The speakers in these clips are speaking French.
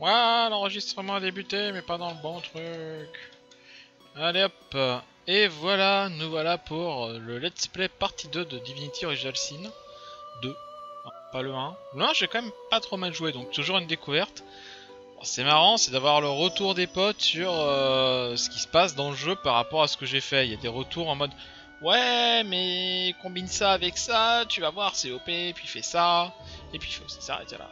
Ouah, l'enregistrement a débuté, mais pas dans le bon truc. Allez hop. Et voilà, nous voilà pour le Let's Play partie 2 de Divinity Original Sin 2. Non, pas le 1. Le 1, j'ai quand même pas trop mal joué, donc toujours une découverte. Bon, c'est marrant, c'est d'avoir le retour des potes sur ce qui se passe dans le jeu par rapport à ce que j'ai fait. Il y a des retours en mode ouais, mais combine ça avec ça, tu vas voir, c'est OP, puis fais ça, et puis il faut aussi ça, et t'es là.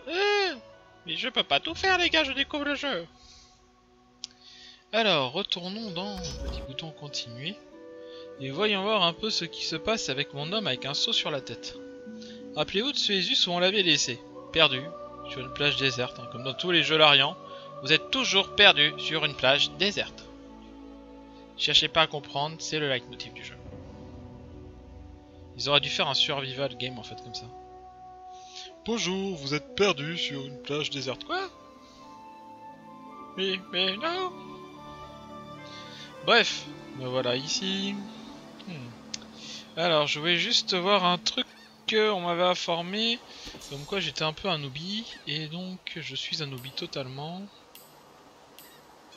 Mais je peux pas tout faire, les gars, je découvre le jeu. Alors, retournons dans le petit bouton continuer et voyons voir un peu ce qui se passe avec mon homme avec un seau sur la tête. Rappelez-vous de Suezus où on l'avait laissé, perdu, sur une plage déserte, hein, comme dans tous les jeux Larian. Vous êtes toujours perdu sur une plage déserte. Cherchez pas à comprendre, c'est le leitmotiv du jeu. Ils auraient dû faire un survival game en fait comme ça. Bonjour, vous êtes perdu sur une plage déserte. Quoi? Mais non. Bref, me voilà ici. Alors, je voulais juste voir un truc qu'on m'avait informé, comme quoi j'étais un peu un newbie, et donc je suis un newbie totalement.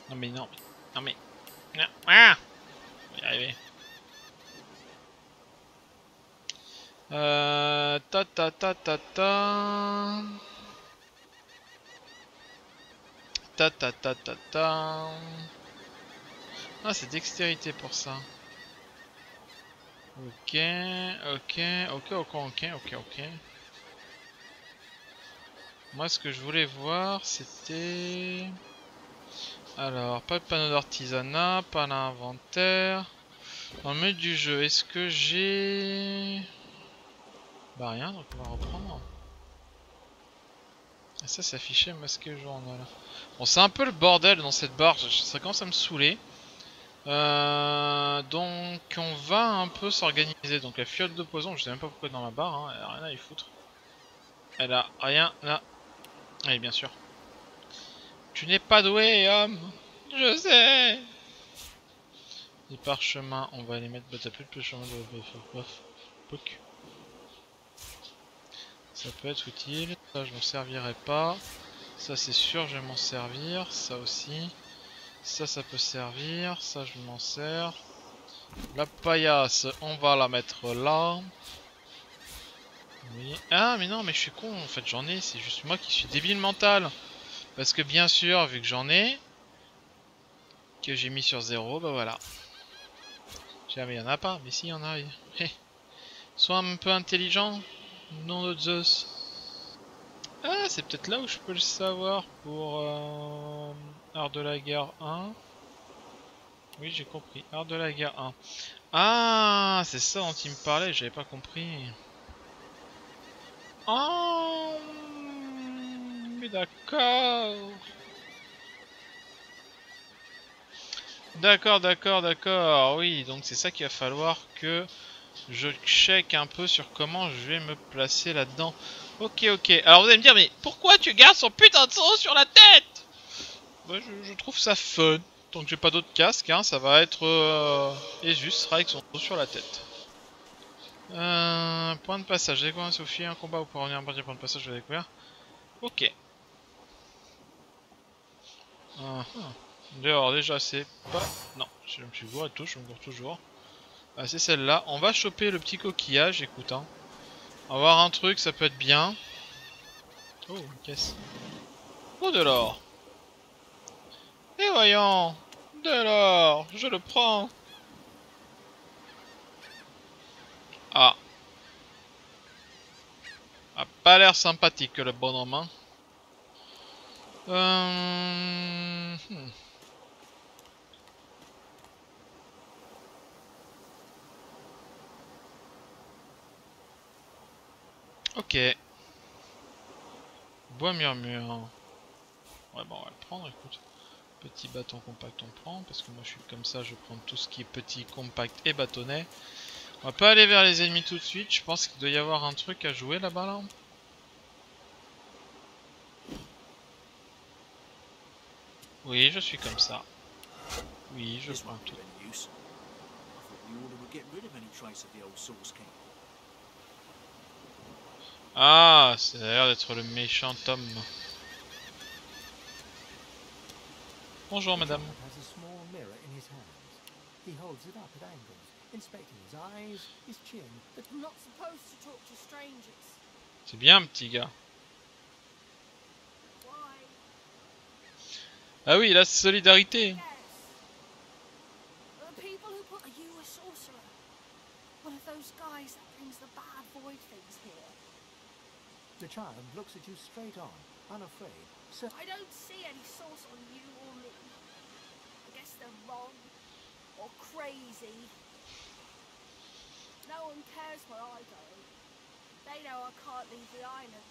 Non mais non, non mais... Ah, on va y arriver. Ta ta ta ta ta. Ta ta ta ta ta. Ah, c'est dextérité pour ça. Ok, ok, ok, ok, ok, ok, ok. Moi, ce que je voulais voir, c'était... Alors, pas le panneau d'artisanat, pas l'inventaire. Dans le menu du jeu, est-ce que j'ai... Bah rien, donc on va reprendre. Et ça, c'est affiché masqué journal. Bon, c'est un peu le bordel dans cette barre, ça commence à me saouler. Donc on va un peu s'organiser. Donc la fiole de poison, je sais même pas pourquoi dans ma barre, hein, elle a rien à y foutre. Elle a rien là. Allez, bien sûr. Tu n'es pas doué, homme. Je sais. Les parchemins, on va les mettre. Bah, t'as plus de parchemins de... Ça peut être utile. Ça, je m'en servirai pas. Ça, c'est sûr, je vais m'en servir. Ça aussi. Ça peut servir. Ça, je m'en sers. La paillasse, on va la mettre là. Oui. Ah, mais non, mais je suis con. En fait, j'en ai. C'est juste moi qui suis débile mental. Parce que bien sûr, vu que j'en ai, que j'ai mis sur 0, bah voilà. Jamais il y en a pas. Mais si, il y en a. Sois un peu intelligent. Nom de Zeus. Ah, c'est peut-être là où je peux le savoir pour Art de la guerre 1. Oui, j'ai compris. Art de la guerre 1. Ah, c'est ça dont il me parlait, j'avais pas compris. Oh, mais d'accord. D'accord, d'accord, d'accord. Oui, donc c'est ça qu'il va falloir que je check un peu sur comment je vais me placer là-dedans. Ok, ok. Alors vous allez me dire, mais pourquoi tu gardes son putain de seau sur la tête? Bah, je trouve ça fun. Tant que j'ai pas d'autres casques, hein, ça va être Esus sera avec son seau sur la tête. Point de passage. J'ai découvert Sophie, un combat pour revenir à partir point de passage, je vais découvrir. Ok. Dehors, déjà, c'est pas... Non, je me suis gouré de touche, je me gourre toujours. Ah, c'est celle-là. On va choper le petit coquillage, écoute, hein. On va voir un truc, ça peut être bien. Oh, une caisse. Oh, de l'or. Et voyons. De l'or, je le prends. Ah. A pas l'air sympathique, le bonhomme, hein. Ok. Bois murmure. Ouais, bon, on va le prendre, écoute. Petit bâton compact, on prend. Parce que moi, je suis comme ça, je prends tout ce qui est petit, compact et bâtonnet. On va pas aller vers les ennemis tout de suite. Je pense qu'il doit y avoir un truc à jouer là-bas, là. Oui, je suis comme ça. Oui, je prends tout. Ah, ça a l'air d'être le méchant homme. Bonjour madame. Has a small mirror in his hands. He holds it up at angles, inspecting his eyes, his chin. I'm not supposed to talk to strangers. C'est bien petit gars. Why? Ah oui, la solidarité. Yes. The people who put... Are you a sorcerer? One of those guys that brings the bad void things here? The child looks at you straight on, unafraid. So I don't see any source on you or me. I guess they're wrong. Or crazy. No one cares where I go. They know I can't leave the island.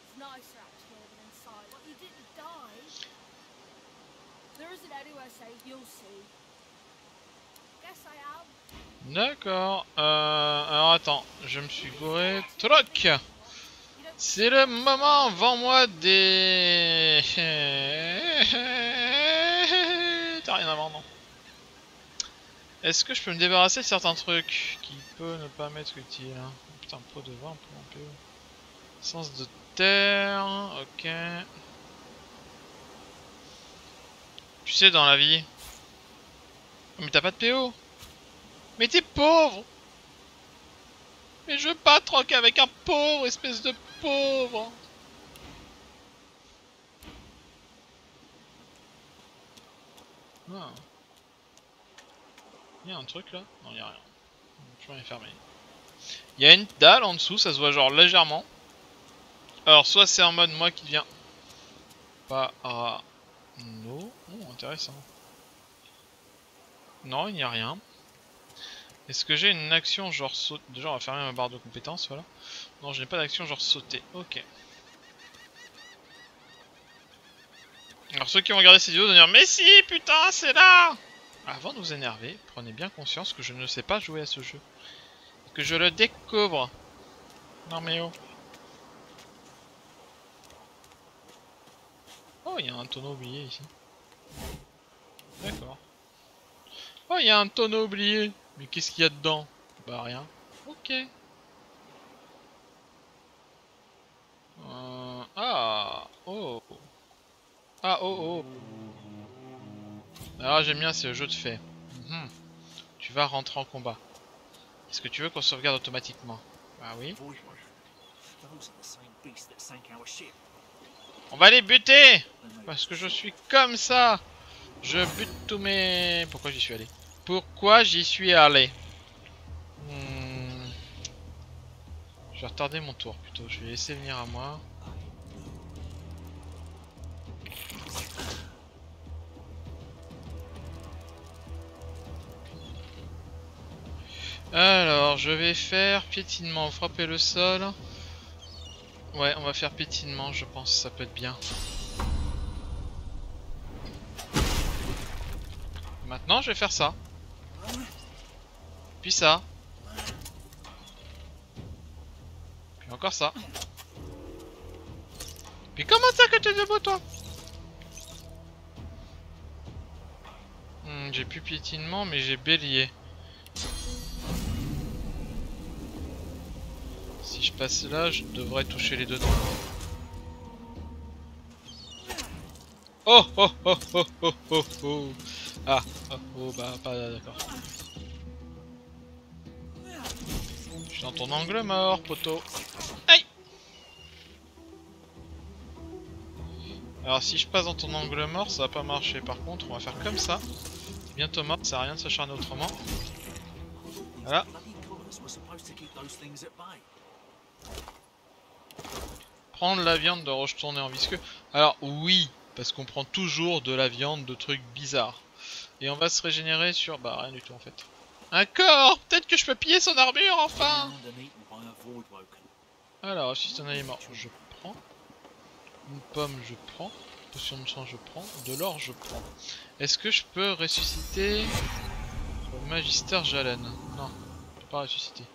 It's nicer out here than inside. But you didn't die. There isn't anywhere safe, you'll see. Guess I am. D'accord. Alors attends, je me suis gouré. Troc. C'est le moment, vends-moi des... T'as rien à vendre, non? Est-ce que je peux me débarrasser de certains trucs qui peut ne pas m'être utile? Putain, pot de vin, un peu. Sens de terre, ok. Tu sais, dans la vie... Mais t'as pas de PO. Mais t'es pauvre. Mais je veux pas troquer avec un pauvre, espèce de pauvre. Ah. Il y a un truc là? Non, il y a rien. Le chemin est fermé. Il y a une dalle en dessous, ça se voit genre légèrement. Alors, soit c'est en mode moi qui viens. Pas à... Non. Oh, intéressant. Non, il n'y a rien. Est-ce que j'ai une action genre sauter? Déjà, on va fermer ma barre de compétences, voilà. Non, je n'ai pas d'action genre sauter. Ok. Alors, ceux qui vont regarder ces vidéos vont dire mais si, putain, c'est là! Avant de vous énerver, prenez bien conscience que je ne sais pas jouer à ce jeu. Que je le découvre. Non mais oh. Oh, il y a un tonneau oublié ici. D'accord. Oh, il y a un tonneau oublié. Mais qu'est-ce qu'il y a dedans? Bah rien. Ok. Ah. Oh. Ah oh oh. Alors j'aime bien ce jeu de fait. Tu vas rentrer en combat. Est-ce que tu veux qu'on sauvegarde automatiquement? Bah oui. On va les buter! Parce que je suis comme ça! Je bute tous mes... Pourquoi j'y suis allé? Pourquoi j'y suis allé? Je vais retarder mon tour plutôt. Je vais laisser venir à moi. Alors, je vais faire piétinement, frapper le sol. Ouais, on va faire piétinement, je pense, ça peut être bien. Maintenant, je vais faire ça. Puis ça. Puis encore ça. Puis comment ça que t'es debout, toi? J'ai plus piétinement, mais j'ai bélier. Si je passe là, je devrais toucher les deux. Oh oh oh oh oh oh oh. Ah oh oh bah pas d'accord. Je suis dans ton angle mort, poteau. Aïe. Alors si je passe dans ton angle mort, ça va pas marcher. Par contre, on va faire comme ça. C'est bientôt mort, ça sert à rien de s'acharner autrement. Voilà. Prendre la viande de roche tournée en visqueux. Alors oui, parce qu'on prend toujours de la viande de trucs bizarres. Et on va se régénérer sur... Bah rien du tout en fait. Un corps! Peut-être que je peux piller son armure enfin! Alors, si c'est un aliment, je prends. Une pomme, je prends. Potion de sang, je prends. De l'or, je prends. Est-ce que je peux ressusciter le Magister Jalen? Non, je peux pas ressusciter.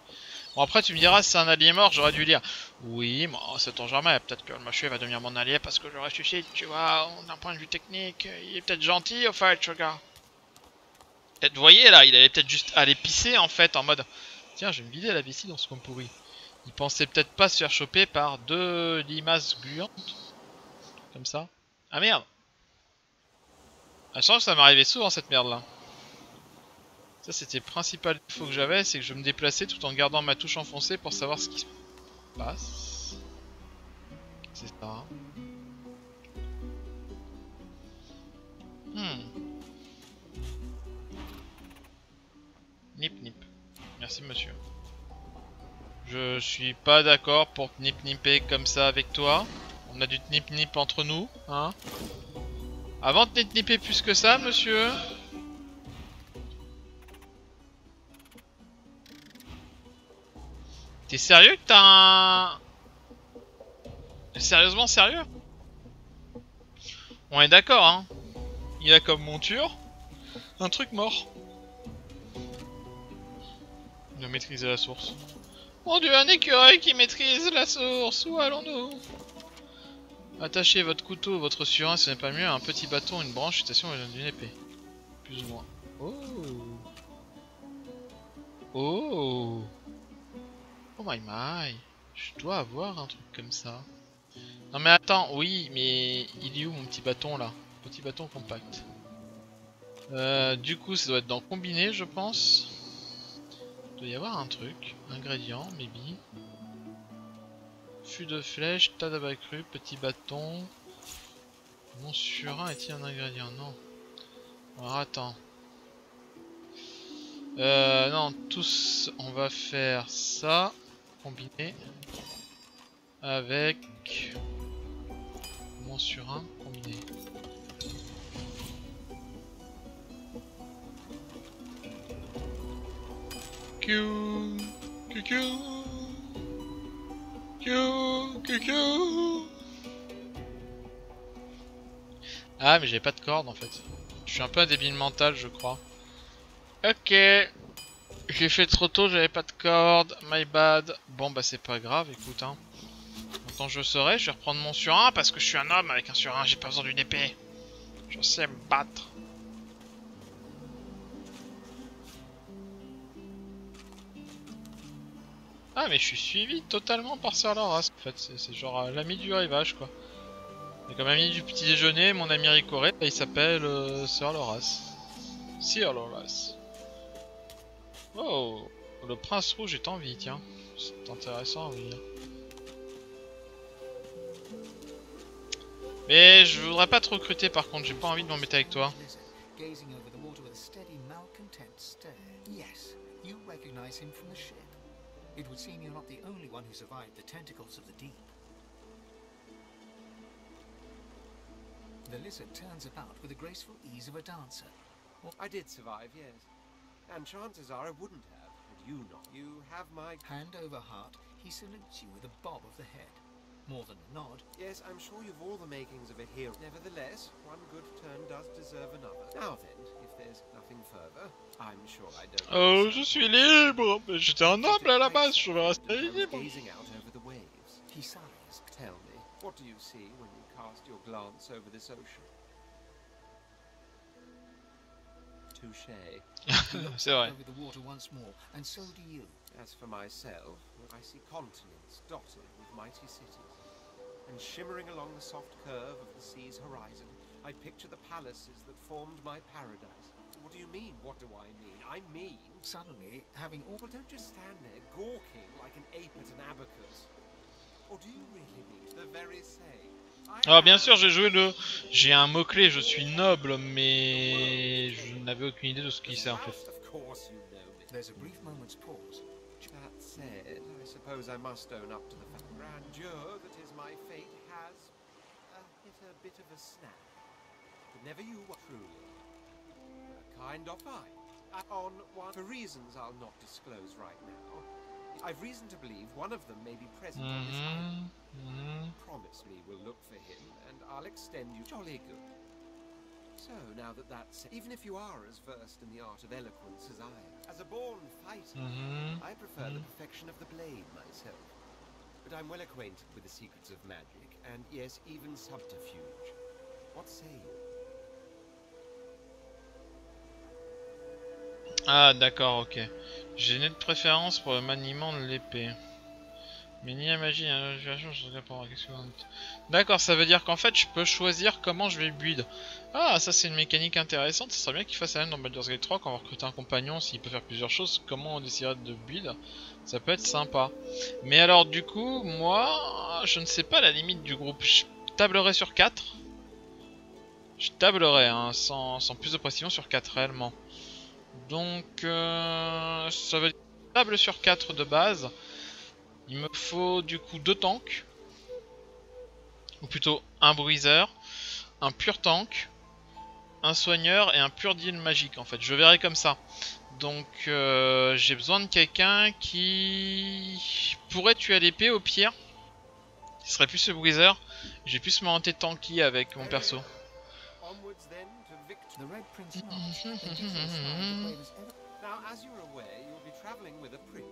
Bon après tu me diras si c'est un allié mort, j'aurais dû lire. Oui, bon, ça tombe jamais, peut-être que le monsieur va devenir mon allié parce que je ressuscite, tu vois, d'un point de vue technique, il est peut-être gentil au fait, ce gars. Peut-être, vous voyez là, il allait peut-être juste aller pisser en fait, en mode, tiens, je vais me vider la vessie dans ce coin pourri. Il pensait peut-être pas se faire choper par deux limaces gluantes. Comme ça. Ah merde! La chance, ça m'arrivait souvent cette merde là. Ça c'était le principal défaut que j'avais, c'est que je me déplaçais tout en gardant ma touche enfoncée pour savoir ce qui se passe. C'est ça. Nip nip. Merci monsieur. Je suis pas d'accord pour nip nipper comme ça avec toi. On a du nip nip entre nous, hein. Avant de nip nipper plus que ça, monsieur. T'es sérieux que t'as un... Sérieusement sérieux? On est d'accord, hein. Il a comme monture un truc mort. Il a maîtrisé la source. Mon dieu, un écureuil qui maîtrise la source. Où allons-nous? Attachez votre couteau, votre surin, ce n'est pas mieux, un petit bâton, une branche, station et d'une épée. Plus ou moins. Oh. Oh. Oh my my. Je dois avoir un truc comme ça. Non mais attends, oui, mais il est où mon petit bâton là? Petit bâton compact. Du coup, ça doit être dans combiné, je pense. Il doit y avoir un truc. Ingrédient, maybe. Fût de flèche, tas d'abat cru, petit bâton. Mon surin est-il un ingrédient? Non. Alors attends. Non, tous, on va faire ça. Combiné. Avec... mon surin combiné. Kiou, kiou, kiou, kiou. Ah mais j'ai pas de corde en fait. Je suis un peu un débile mental je crois. Ok. J'ai fait trop tôt, j'avais pas de corde. My bad. Bon bah c'est pas grave, écoute hein. Quand je serai, je vais reprendre mon surin parce que je suis un homme avec un surin, j'ai pas besoin d'une épée. Je sais me battre. Ah mais je suis suivi totalement par Sir Loras en fait, c'est genre l'ami du rivage quoi. Et comme ami du petit déjeuner, mon ami Ricoré, il s'appelle Sir Loras. Sir Loras. Oh, le prince rouge est en vie, tiens. C'est intéressant, oui. Mais je voudrais pas te recruter par contre, j'ai pas envie de m'embêter avec toi. Gazing over the water with a steady, malcontent stare. Yes, you recognize him from the ship. It would seem you're not the only one who survived the tentacles of the deep. The lizard turns about with the graceful ease of a dancer. I did survive, yes. And chances are I wouldn't have, had you not. You have my... Hand over heart, he salutes you with a bob of the head. More than a nod. Yes, I'm sure you've all the makings of a hero. Nevertheless, one good turn does deserve another. Now then, if there's nothing further, I'm sure I don't... Oh, je suis libre. Mais j'étais un noble à la base, je vais rester libre. Gazing out over the waves. He sighs. Tell me, what do you see when you cast your glance over this ocean? Touché. C'est vrai. Over the water once more, and so do you. As for myself, I see continents dotted with mighty cities. And shimmering along the soft curve of the sea's horizon, I picture the palaces that formed my paradise. What do you mean? What do I mean? I mean... Suddenly, having all... Well, don't just stand there gawking like an ape at an abacus. Or do you really mean the very same? Alors bien sûr j'ai joué le... J'ai un mot-clé, je suis noble, mais... Je n'avais aucune idée de ce qu'il sait en fait. Of course you know me. There's a brief moment's pause. That said, I suppose I must own up to the fact grandeur that is my fate has hit a bit of a snap. But never you were truly. A kind of I. On one for reasons I'll not disclose right now. I've reason to believe one of them may be present on this island. Promise me we'll look for him, and I'll extend you jolly good. So, now that that's... Even if you are as versed in the art of eloquence as I am, as a born fighter, I prefer the perfection of the blade myself. But I'm well acquainted with the secrets of magic, and yes, even subterfuge. What say you? Ah d'accord, ok. J'ai une préférence pour le maniement de l'épée. Mais ni la magie, hein, je regarde pas. D'accord, ça veut dire qu'en fait, je peux choisir comment je vais build. Ah, ça c'est une mécanique intéressante. Ça serait bien qu'il fasse la même dans Baldur's Gate 3 quand on va recruter un compagnon, s'il peut faire plusieurs choses. Comment on déciderait de build? Ça peut être sympa. Mais alors, du coup, moi, je ne sais pas la limite du groupe. Je tablerai sur 4. Je tablerai, hein, sans plus de précision, sur 4 réellement. Donc, ça veut dire table sur 4 de base. Il me faut du coup 2 tanks. Ou plutôt un bruiser, un pur tank, un soigneur et un pur deal magique en fait. Je verrai comme ça. Donc j'ai besoin de quelqu'un qui pourrait tuer à l'épée au pire. Qui serait plus ce bruiser. J'ai plus m'orienter tanky avec mon perso. Onwards then to victory. The Red Prince nods. Then gives you a smile the brave as ever. Now, as you're aware, you'll be traveling with a prince.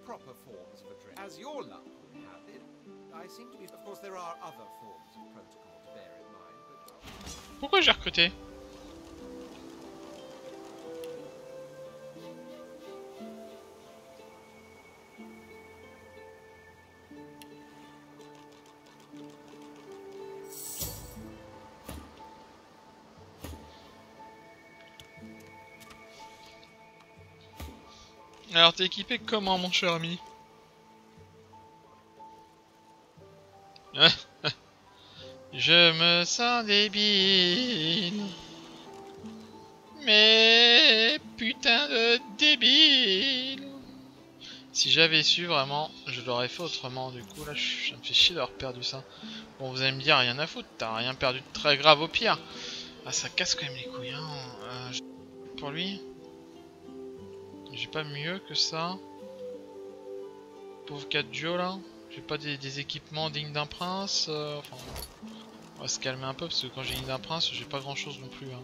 Proper forms of address. As your luck would have it, I seem to be. Of course, there are other forms of protocol to bear in mind, but. Pourquoi j'ai recruté? Alors t'es équipé comment mon cher ami? Je me sens débile. Mais putain de débile. Si j'avais su vraiment, je l'aurais fait autrement. Du coup là, ça me fait chier d'avoir perdu ça. Bon, vous allez me dire, rien à foutre, t'as rien perdu de très grave au pire. Ah, ça casse quand même les couilles, hein. Pour lui, j'ai pas mieux que ça. Pauvre 4 duo là. J'ai pas des équipements dignes d'un prince. Enfin, on va se calmer un peu parce que quand j'ai digne d'un prince, j'ai pas grand chose non plus. Hein.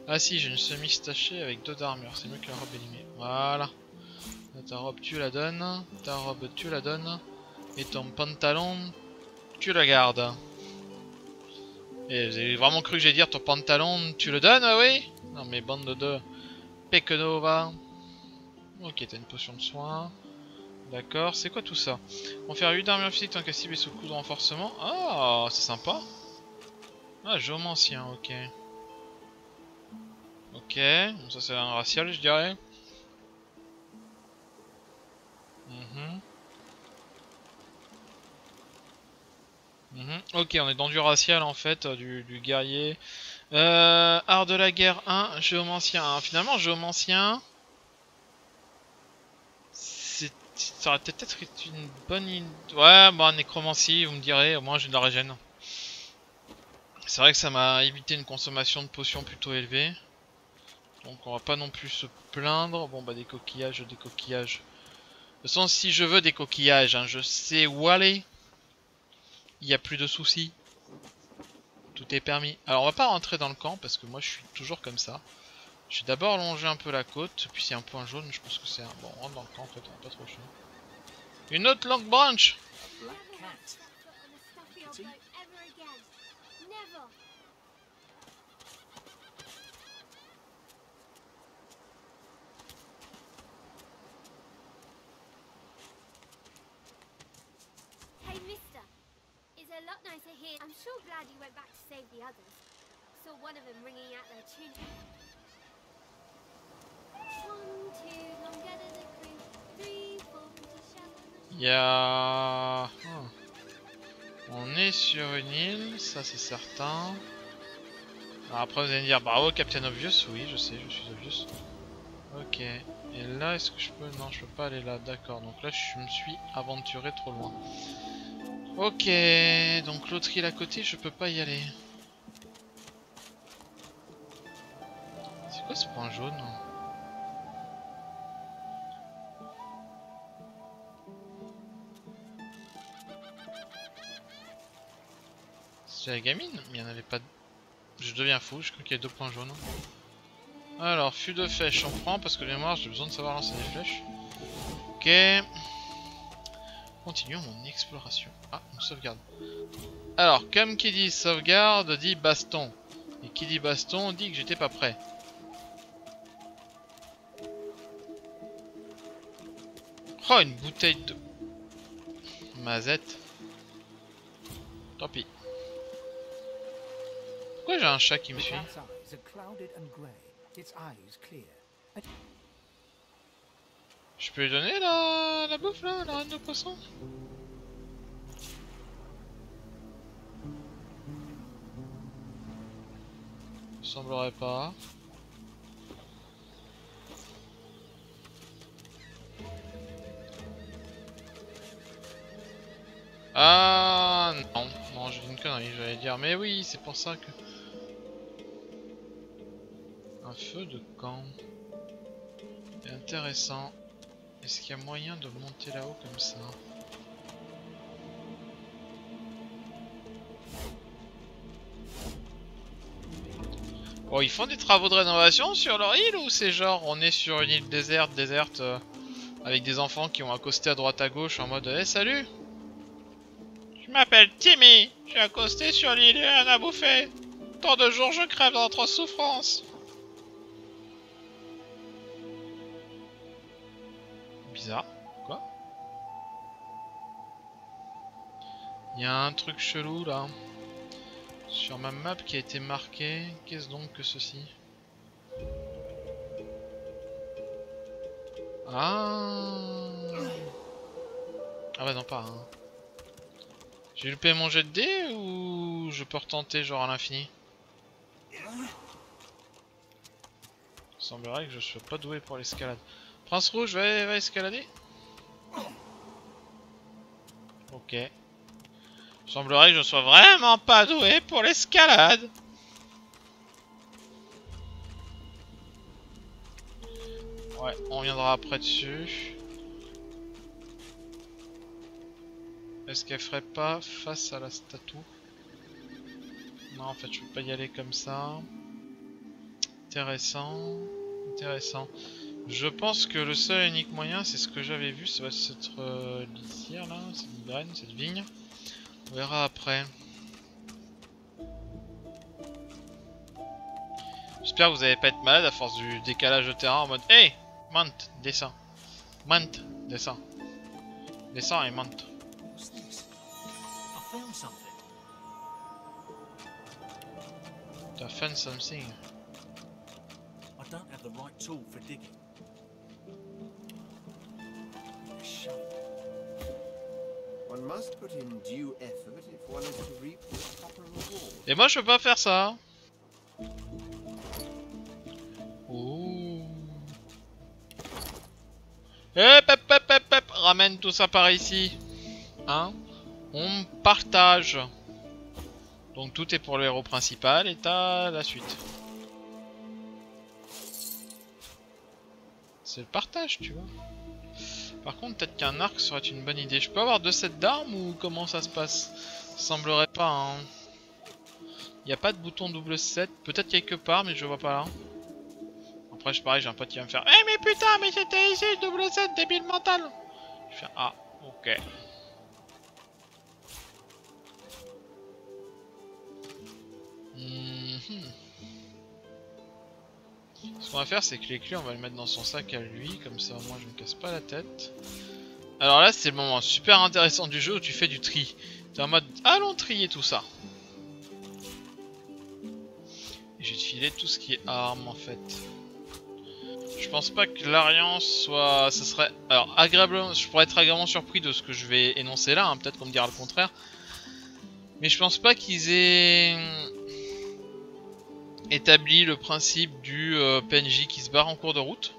Ah si, j'ai une chemise tachée avec 2 d'armure. C'est mieux que la robe élimée. Voilà. Là, ta robe, tu la donnes. Ta robe, tu la donnes. Et ton pantalon, tu la gardes. Et vous avez vraiment cru que j'allais dire ton pantalon, tu le donnes, oui? Non mais bande de Pekenova. Ok, t'as une potion de soin. D'accord, c'est quoi tout ça? On fait 8 d'armure physique tant qu'à cible et sous coup de renforcement. Ah, c'est sympa. Ah, géomancien, ok. Ok, bon, ça c'est un racial, je dirais. Ok, on est dans du racial en fait, du guerrier. Art de la guerre 1, géomancien 1. Finalement, géomancien... Ça aurait peut-être été une bonne idée. Ouais, bah nécromancie, vous me direz, au moins j'ai de la régène. C'est vrai que ça m'a évité une consommation de potions plutôt élevée. Donc on va pas non plus se plaindre. Bon bah des coquillages, des coquillages. De toute façon, si je veux des coquillages, hein, je sais où aller. Il n'y a plus de soucis. Tout est permis. Alors on va pas rentrer dans le camp parce que moi je suis toujours comme ça. Je vais d'abord longer un peu la côte, puis c'est un point jaune, je pense que c'est un... Bon, on rentre dans le camp en fait, on n'a pas trop chaud. Une autre long branch. Never set foot on a stuffy old boat ever again. Never. Hey, mister. It's a lot nicer here. I'm sure glad you went back to save the others. Saw one of them ringing out their tune. 1, 2, long get the crew. 3, 4, to shovel. Il y a... On est sur une île, ça c'est certain. Alors après vous allez me dire, bravo Captain Obvious, oui je sais, je suis Obvious. Ok, et là est-ce que je peux... Non je peux pas aller là, d'accord, donc là je me suis aventuré trop loin. Ok, donc l'autre île à côté je peux pas y aller. C'est quoi ce point jaune ? C'est la gamine? Mais il n'y en avait pas... Je deviens fou, je crois qu'il y a 2 points jaunes. Alors, fût de flèche, on prend parce que les mémoire, j'ai besoin de savoir lancer des flèches. Ok. Continuons mon exploration. Ah, on sauvegarde. Alors, comme qui dit sauvegarde, dit baston. Et qui dit baston, dit que j'étais pas prêt. Oh, une bouteille de... Mazette. Tant pis. Pourquoi j'ai un chat qui me The suit? cat's eyes are clouded and grey, its eyes clear. Je peux lui donner la bouffe là, la reine de poisson? Il semblerait pas. Ah non, non, j'ai dit une connerie, j'allais dire. Mais oui, c'est pour ça que... Un feu de camp. C'est intéressant. Est-ce qu'il y a moyen de monter là-haut comme ça? Oh, ils font des travaux de rénovation sur leur île ou c'est genre on est sur une île déserte avec des enfants qui ont accosté à droite à gauche en mode salut! Je m'appelle Timmy, j'ai accosté sur l'île et rien à bouffer. Tant de jours je crève d'atroces souffrances. Bizarre, quoi? Il y a un truc chelou là. Sur ma map qui a été marqué. Qu'est-ce donc que ceci? Ah. Ah bah non pas hein. J'ai loupé mon jet de dés ou je peux retenter genre à l'infini? Il semblerait que je sois pas doué pour l'escalade. Prince Rouge, va escalader. Ok. Il semblerait que je sois vraiment pas doué pour l'escalade. Ouais, on reviendra après dessus. Est-ce qu'elle ferait pas face à la statue? Non, en fait, je peux pas y aller comme ça. Intéressant. Intéressant. Je pense que le seul et unique moyen, c'est ce que j'avais vu, ça va être cette lisière là, cette graine, cette vigne. On verra après. J'espère que vous allez pas être malade à force du décalage de terrain en mode hey, monte, descends. Monte, descends. Descends et monte. What's this? I found something. T'as found something. I don't have the right tool for digging. A shovel. One must put in due effort if one is to reap the proper reward. Et moi je peux pas faire ça. Ouh. Hop, ramène tout ça par ici. Hein? On partage. Donc tout est pour le héros principal et t'as la suite. C'est le partage, tu vois. Par contre, peut-être qu'un arc serait une bonne idée. Je peux avoir 2 sets d'armes ou comment ça se passe? Semblerait pas, hein. Il n'y a pas de bouton double set. Peut-être quelque part, mais je vois pas là. Après, je pareil, j'ai un pote qui va me faire eh mais putain, mais c'était ici le double set, débile mental. Je fais ah, ok. Ce qu'on va faire, c'est que les clés, on va les mettre dans son sac à lui, comme ça, moi, je me casse pas la tête. Alors là, c'est le moment super intéressant du jeu où tu fais du tri. T'es en mode, allons trier tout ça. Et je vais te filer tout ce qui est armes, en fait. Je pense pas que l'Ariance soit... Ça serait... Alors, agréablement... Je pourrais être agréablement surpris de ce que je vais énoncer là, hein. Peut-être qu'on me dira le contraire. Mais je pense pas qu'ils aient... établi le principe du PNJ qui se barre en cours de route.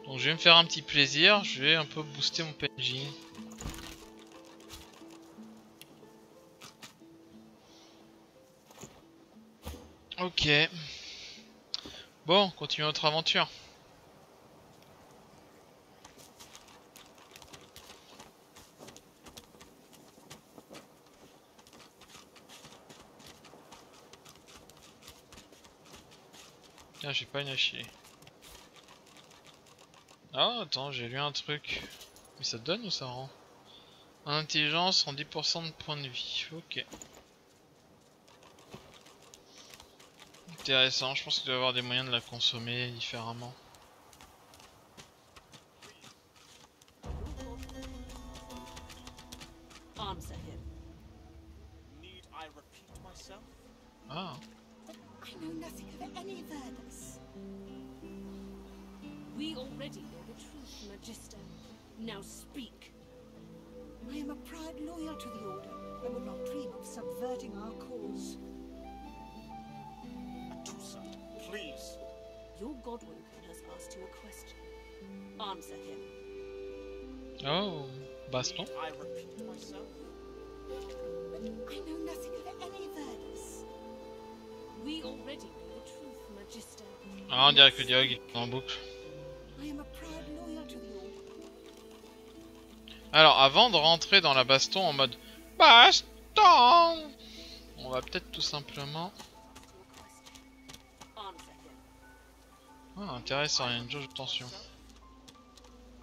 Donc je vais me faire un petit plaisir, je vais un peu booster mon PNJ. Ok. Bon, continuons notre aventure. Ah, j'ai pas une à chier. Ah, attends, j'ai lu un truc. Mais ça donne ou ça rend? Intelligence en 10% de points de vie. Ok. Intéressant, je pense qu'il doit y avoir des moyens de la consommer différemment. Ah. I know nothing of any Verdus. We already know the truth, Magister. Now speak. I am a proud loyal to the Order. I would not dream of subverting our cause. Atusa, please. Your Godwoken has asked you a question. Answer him. Oh, baston. Need I repeat myself? I know nothing of any Verdus. We already know the truth, Magister. Ah, on dirait que le dialogue est en boucle. I am a proud loyal to the Order. Alors, avant de rentrer dans la baston en mode baston, on va peut-être tout simplement... Your question. Answer him. Ah, intéressant, il y a une jauge de tension.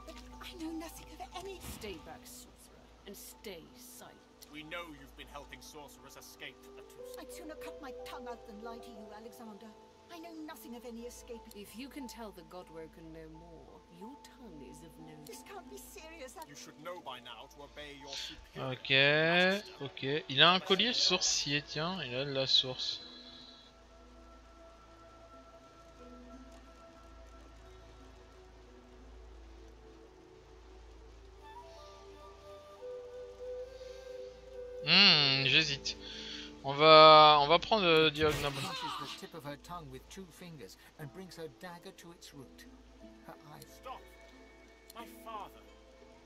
I know nothing of any. Stay back, sorcerer, and stay silent. We know you've been helping sorcerers escape, Atusa. I'd sooner cut my tongue out than lie to you, Alexander. I know nothing of any escape. If you can tell the Godwoken no more, your tongue is of no This can't be serious. You should know by now to obey your superior. Ok. Il a un collier sourcier, tiens, il a de la source. J'hésite. On va prendre le dialogue noble. Crushes the tip of her tongue with 2 fingers and brings her dagger to its root. Her eyes. Stop! My father,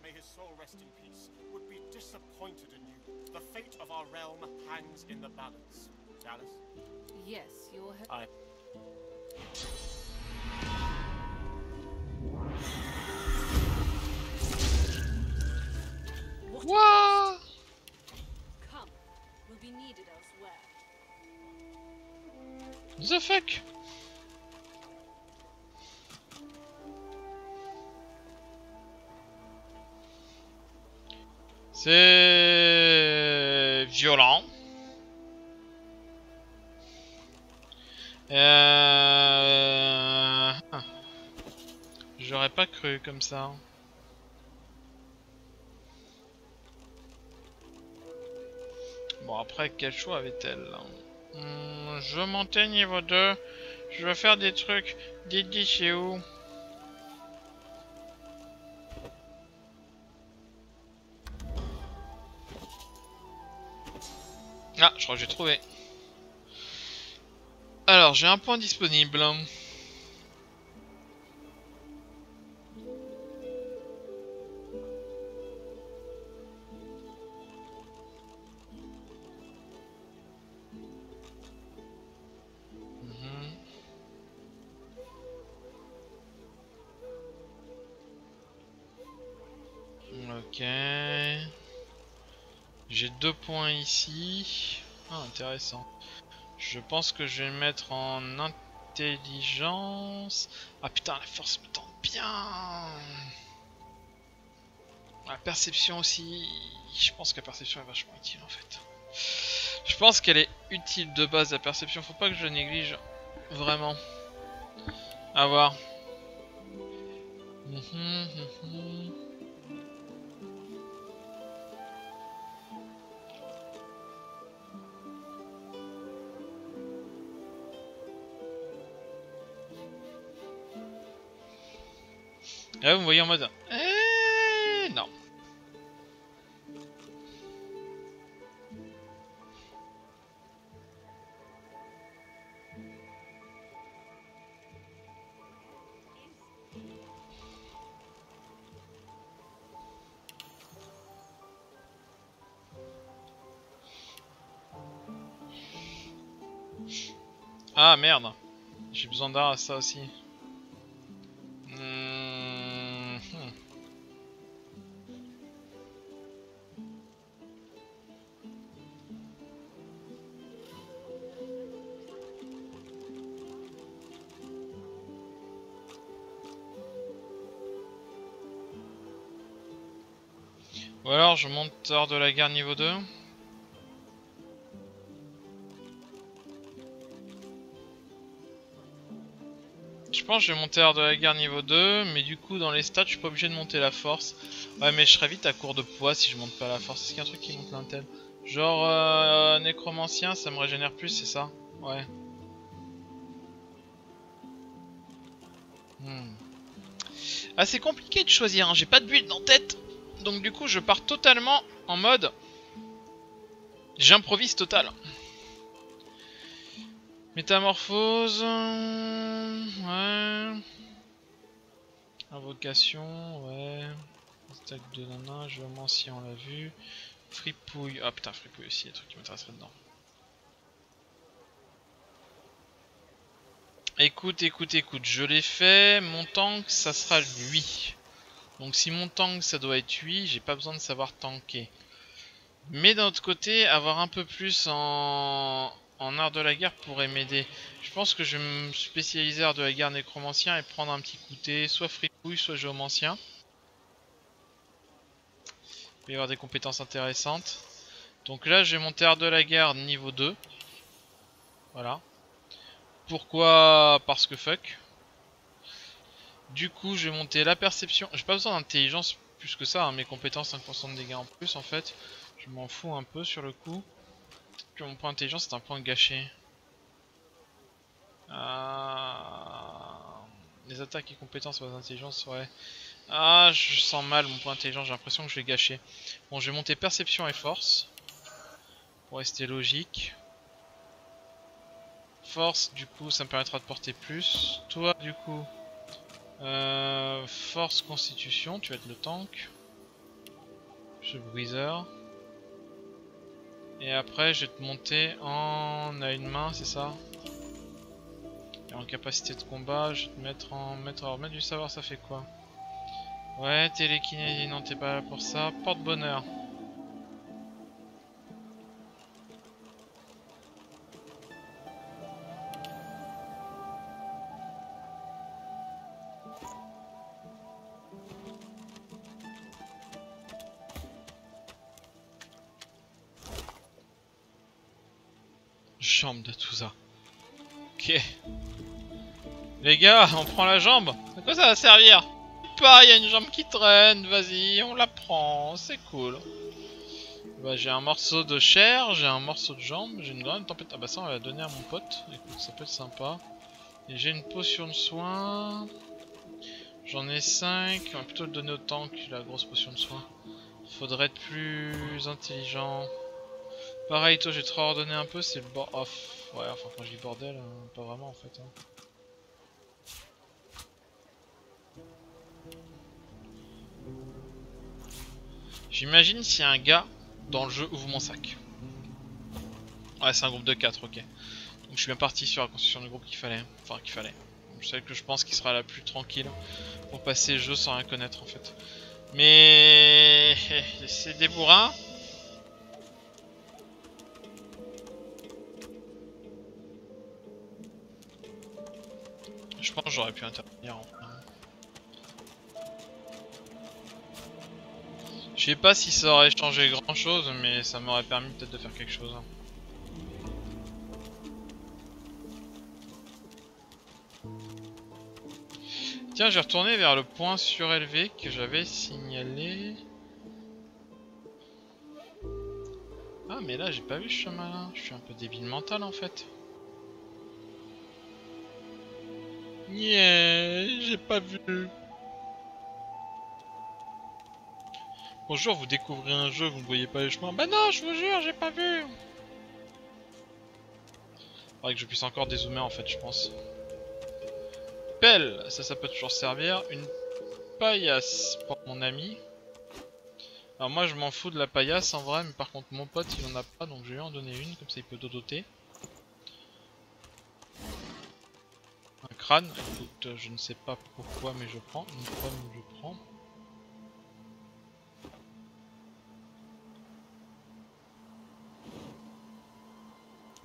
may his soul rest in peace, would be disappointed in you. The fate of our realm hangs in the balance. Dallas? Yes, your head. I... What? Come. Will be needed elsewhere. The fuck? C'est violent. J'aurais pas cru comme ça. Bon, après, quel choix avait-elle? Je veux monter niveau 2. Je veux faire des trucs. Didi, c'est où? Ah, je crois que j'ai trouvé. Alors, j'ai un point disponible. Ok. J'ai 2 points ici. Ah, intéressant. Je pense que je vais mettre en intelligence. Ah putain, la force me tente bien. La perception aussi. Je pense que la perception est vachement utile en fait. Je pense qu'elle est utile de base, la perception. Faut pas que je la néglige. Vraiment. À voir. Et là vous me voyez en mode non. Ah merde. J'ai besoin d'art à ça aussi. Ou alors je monte hors de la guerre niveau 2. Je pense que je vais monter hors de la guerre niveau 2, mais du coup dans les stats je suis pas obligé de monter la force. Ouais mais je serais vite à court de poids si je monte pas la force. Est-ce qu'il y a un truc qui monte l'intel? Genre nécromancien ça me régénère plus, c'est ça? Ouais. Ah, c'est compliqué de choisir, hein. J'ai pas de build en tête. Donc du coup, je pars totalement en mode... J'improvise total. Métamorphose... Ouais... Invocation, ouais... Stack de nana, géomancie, on l'a vu. Fripouille... Ah putain, fripouille aussi, il y a des trucs qui m'intéresseraient dedans. Écoute, je l'ai fait, mon tank ça sera lui. Donc si mon tank ça doit être lui, j'ai pas besoin de savoir tanker. Mais d'un autre côté, avoir un peu plus en art de la guerre pourrait m'aider. Je pense que je vais me spécialiser art de la guerre nécromancien et prendre un petit côté, soit fripouille, soit géomancien. Il va y avoir des compétences intéressantes. Donc là, je vais monter art de la guerre niveau 2. Voilà. Pourquoi? Parce que fuck. Du coup, je vais monter la perception. J'ai pas besoin d'intelligence plus que ça, hein. Mes compétences 5% de dégâts en plus en fait. Je m'en fous un peu sur le coup. Peut-être que mon point d'intelligence c'est un point gâché. Les attaques et compétences sur l'intelligence, ouais. Ah, je sens mal mon point d'intelligence, j'ai l'impression que je vais gâcher. Bon, je vais monter perception et force. Pour rester logique. Force, du coup, ça me permettra de porter plus. Toi, du coup, force, constitution, tu vas être le tank. Je briseur. Et après, je vais te monter en à une main, c'est ça? Et en capacité de combat, je vais te mettre en alors, mettre du savoir, ça fait quoi? Ouais, télékinésie, non, t'es pas là pour ça. Porte-bonheur. Jambe de tout ça. Ok. Les gars, on prend la jambe. À quoi ça va servir? Pas, il y a une jambe qui traîne. Vas-y, on la prend. C'est cool. Bah, j'ai un morceau de chair, j'ai un morceau de jambe, j'ai une grande tempête. Ah bah ça, on va la donner à mon pote. Écoute, ça peut être sympa. Et j'ai une potion de soin. J'en ai 5. On va plutôt le donner au tank, la grosse potion de soin. Faudrait être plus intelligent. Pareil, toi, je vais te redonner un peu, c'est le bord off. Ouais, enfin, quand je dis bordel, pas vraiment en fait. Hein. J'imagine s'il y a un gars dans le jeu ouvre mon sac. Ouais, c'est un groupe de 4, ok. Donc je suis bien parti sur la construction du groupe qu'il fallait. Enfin, qu'il fallait. C'est celle que je pense qu'il sera la plus tranquille pour passer le jeu sans rien connaître en fait. Mais c'est des bourrins. Je pense que j'aurais pu intervenir en fait. Je sais pas si ça aurait changé grand chose, mais ça m'aurait permis peut-être de faire quelque chose. Tiens, j'ai retourné vers le point surélevé que j'avais signalé. Ah, mais là, j'ai pas vu ce chemin-là. Je suis un peu débile mental en fait. Yeah, j'ai pas vu. Bonjour, vous découvrez un jeu, vous ne voyez pas les chemins. Bah non, je vous jure, j'ai pas vu. Faudrait que je puisse encore dézoomer en fait, je pense. Pelle, ça peut toujours servir. Une paillasse pour mon ami. Alors moi je m'en fous de la paillasse en vrai, mais par contre mon pote il en a pas, donc je vais lui en donner une, comme ça il peut dodoter. Un crâne, écoute, je ne sais pas pourquoi mais je prends, une pomme je prends.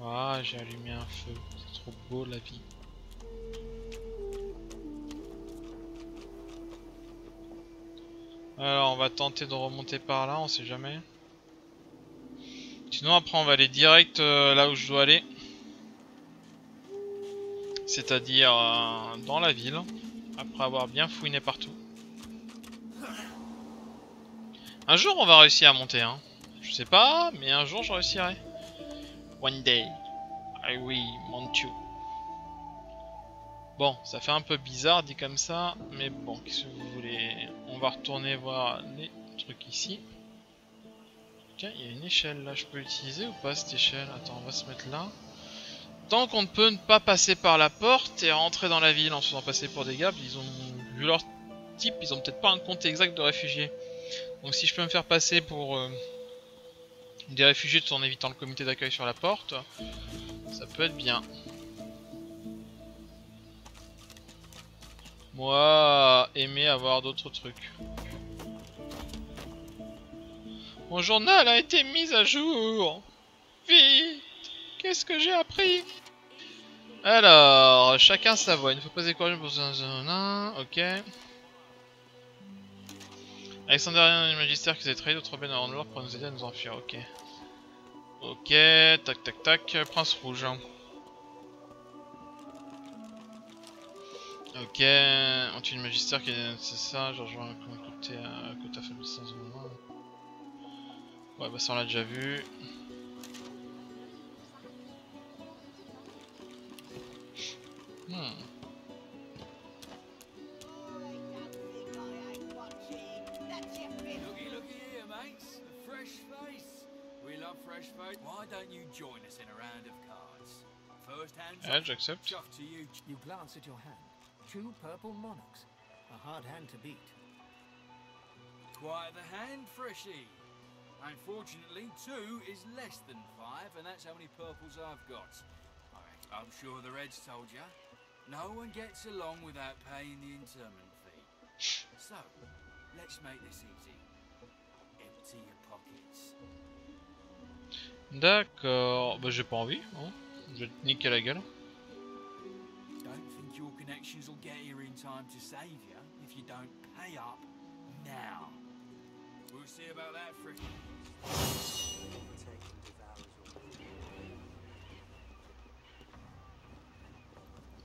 Ah, j'ai allumé un feu, c'est trop beau la vie. Alors on va tenter de remonter par là, on sait jamais. Sinon après on va aller direct là où je dois aller. C'est-à-dire dans la ville, après avoir bien fouiné partout. Un jour on va réussir à monter, hein. Je sais pas, mais un jour je réussirai. One day, Ah oui, Manchu. Bon, ça fait un peu bizarre dit comme ça, mais bon, qu'est-ce que vous voulez? On va retourner voir les trucs ici. Tiens, il y a une échelle là, je peux l'utiliser ou pas cette échelle? Attends, on va se mettre là. Tant qu'on ne peut ne pas passer par la porte et rentrer dans la ville en se faisant passer pour des gars, ils ont vu leur type, ils ont peut-être pas un compte exact de réfugiés. Donc si je peux me faire passer pour des réfugiés tout en évitant le comité d'accueil sur la porte, ça peut être bien. Moi, aimer avoir d'autres trucs. Mon journal a été mis à jour. Vite! Qu'est-ce que j'ai appris? Alors, chacun sa voix. Il ne faut pas décourager pour un. Ok. Alexandrien du magistère qui s'est trahi d'autres bêtes en l'or pour nous aider à nous enfuir. Ok. Ok, tac tac tac. Prince rouge. Ok, on tue le magistère qui est. C'est ça, je rejoins un côté faible sans moment. Ouais, bah ça on l'a déjà vu. Looky here, mates. A fresh face. We love fresh face. Why don't you join us in a round of cards? First hand. Ouais, j'accepte. Off to you. You glance at your hand. 2 purple monarchs. A hard hand to beat. Quite the hand, Freshy. Unfortunately, 2 is less than 5, and that's how many purples I've got. I'm sure the Reds told you. No one gets along without paying the interment fee. So, let's make this easy. Empty your pockets. D'accord. Bah j'ai pas envie. Hein. Je vais te niquer la gueule. Don't think your connections will get here in time to save you if you don't pay up now. We'll see about that, Freshy.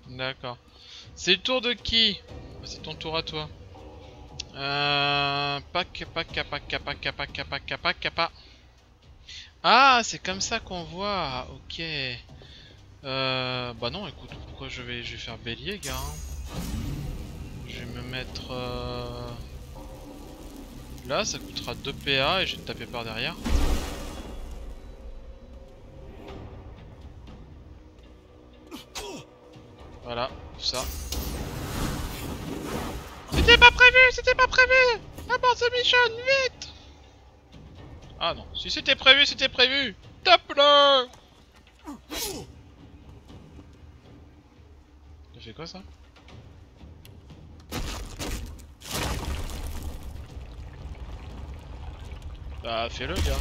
D'accord. C'est le tour de qui? C'est ton tour à toi. Pac. Ah, c'est comme ça qu'on voit. Ok. Bah non, écoute, pourquoi je vais faire bélier, gars. Je vais me mettre là, ça coûtera 2 PA et je vais te taper par derrière. Voilà, tout ça. C'était pas prévu. Abort the mission, vite. Ah non, si c'était prévu. Tape-le. Ça fait quoi ça? Bah fais-le, gars.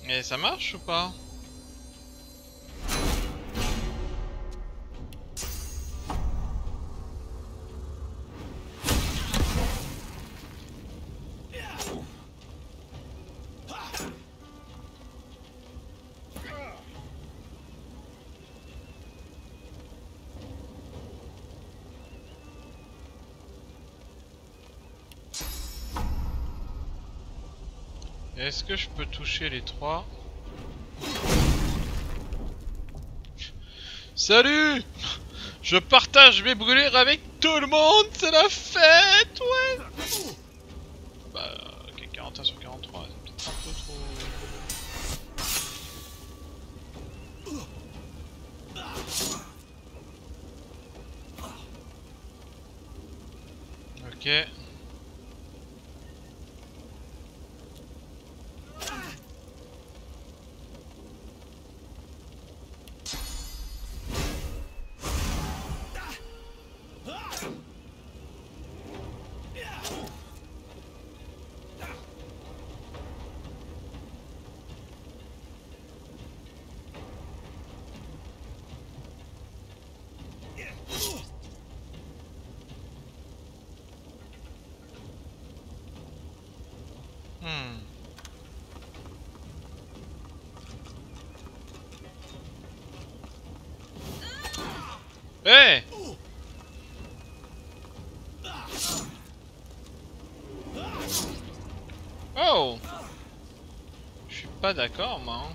Et ça marche ou pas? Est-ce que je peux toucher les 3? Salut! Je partage mes brûlures avec tout le monde, c'est la fête, ouais! Bah, ok, 41 sur 43, c'est peut-être un peu trop... Ok. Hey! Oh! Je suis pas d'accord, moi. Hein.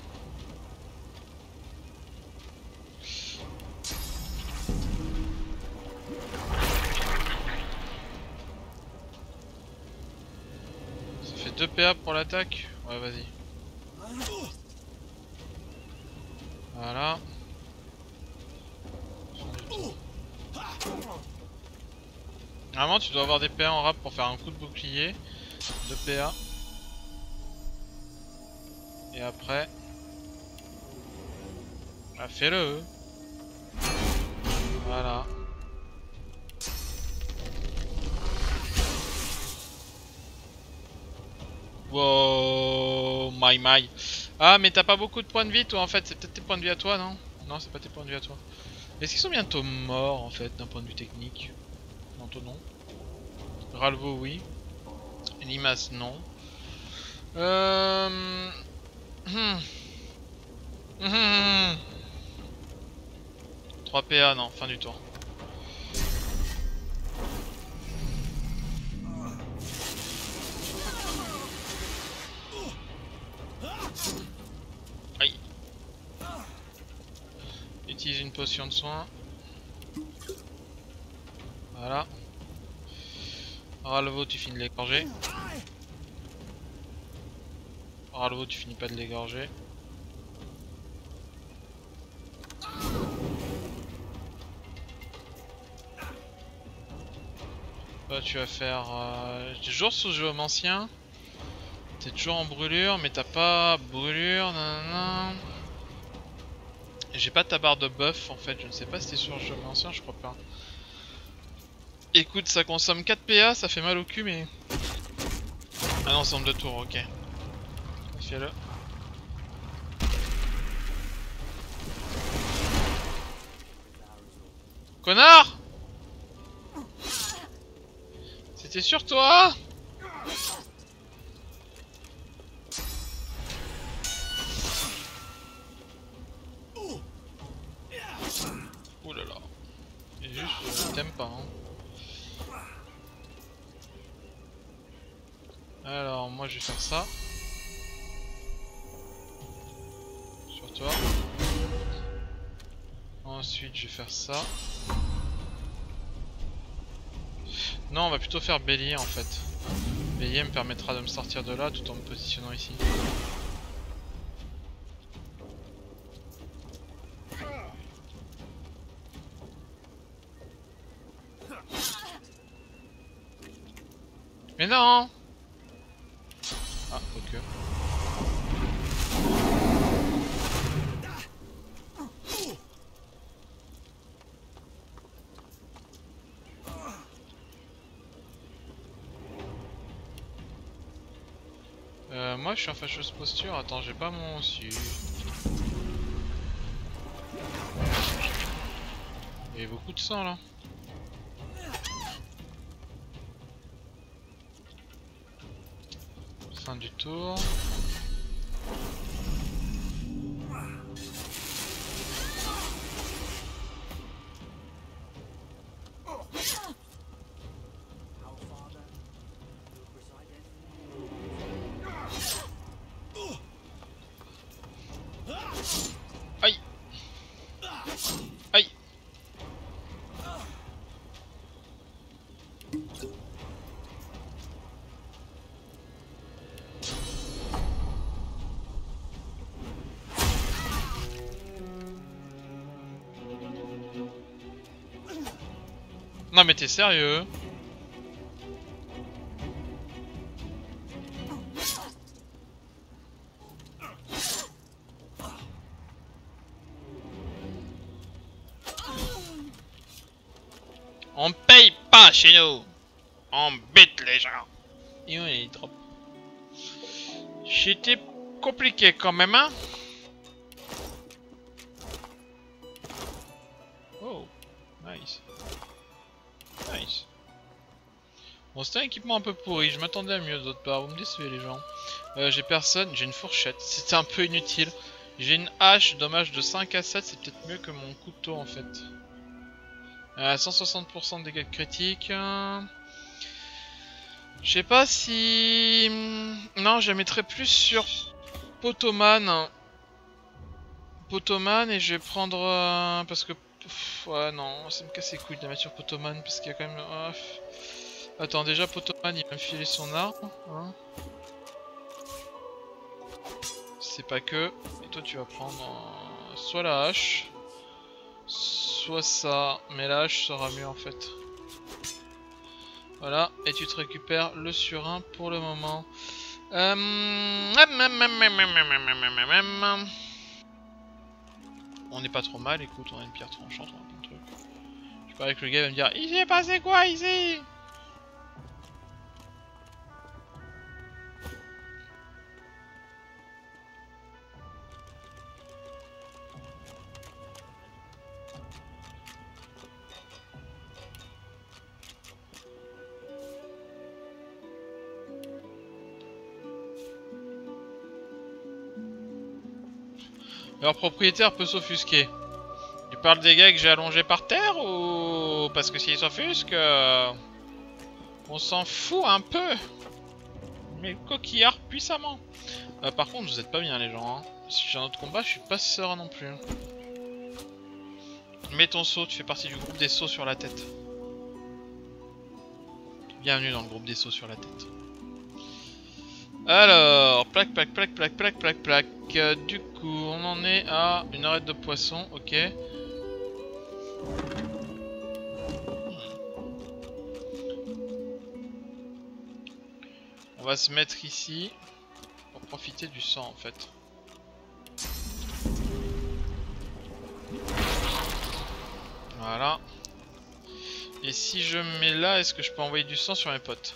Ça fait 2 PA pour l'attaque? Ouais, vas-y. Voilà. Normalement, tu dois avoir des PA en rap pour faire un coup de bouclier. 2 PA. Et après... Bah, fais-le. Voilà. Wow, my. Ah, mais t'as pas beaucoup de points de vie, toi, en fait. C'est peut-être tes points de vie à toi, non? Non, c'est pas tes points de vie à toi. Est-ce qu'ils sont bientôt morts, en fait, d'un point de vue technique? Manto, non. Ralvo, oui. Limas, non. 3 PA, non, fin du tour. Aïe. Utilise une potion de soin. Voilà. Ralvo, tu finis de l'égorger. Ralvo, tu finis pas de l'égorger. Là, tu vas faire... toujours sous géomancien. T'es toujours en brûlure, mais t'as pas brûlure. Nanana. J'ai pas ta barre de buff en fait. Je ne sais pas si t'es sur géomancien, je crois pas. Écoute, ça consomme 4 PA, ça fait mal au cul, mais... Ah non, c'est en 2 tours, ok. Fais-le. Connard! C'était sur toi! Ouh là là. Et juste, je t'aime pas, hein. Alors, moi je vais faire ça. Sur toi. Ensuite, je vais faire ça. Non, on va plutôt faire bélier en fait. Bélier me permettra de me sortir de là tout en me positionnant ici. Mais non! Ah, ok. Moi je suis en fâcheuse posture, attends j'ai pas mon... Si... Il y a beaucoup de sang là. Fin du tour. Aïe. Aïe. Non mais t'es sérieux? On paye pas chez nous. On bute les gens. Et on les drop. C'était compliqué quand même, hein? Oh, nice. Nice. Bon, c'était un équipement un peu pourri. Je m'attendais à mieux d'autre part. Vous me décevez les gens. J'ai personne. J'ai une fourchette. C'était un peu inutile. J'ai une hache. Dommage de 5 à 7. C'est peut-être mieux que mon couteau en fait. 160% de dégâts critiques. Je sais pas si... Non, je la mettrais plus sur Potoman. Potoman et je vais prendre... parce que... ouais, non, ça me casse les couilles de la mettre sur Potoman parce qu'il y a quand même... Attends, déjà Potoman il va me filer son arme. Hein. C'est pas que... Et toi tu vas prendre soit la hache, soit ça. Mais la hache sera mieux en fait. Voilà, et tu te récupères le surin pour le moment. On n'est pas trop mal, écoute, on a une pierre tranchante, on a plein de trucs. Je parie que le gars va me dire, il s'est passé quoi ici? Leur propriétaire peut s'offusquer. Tu parles des gars que j'ai allongés par terre ou parce que s'ils s'offusquent, on s'en fout un peu. Mais coquillard puissamment. Par contre, vous êtes pas bien les gens. Hein. Si j'ai un autre combat, je suis pas serein non plus. Mets ton saut, tu fais partie du groupe des sauts sur la tête. Bienvenue dans le groupe des sauts sur la tête. Alors, plaque. Du coup, on en est à une arête de poisson, ok. On va se mettre ici pour profiter du sang en fait. Voilà. Et si je me mets là, est-ce que je peux envoyer du sang sur mes potes?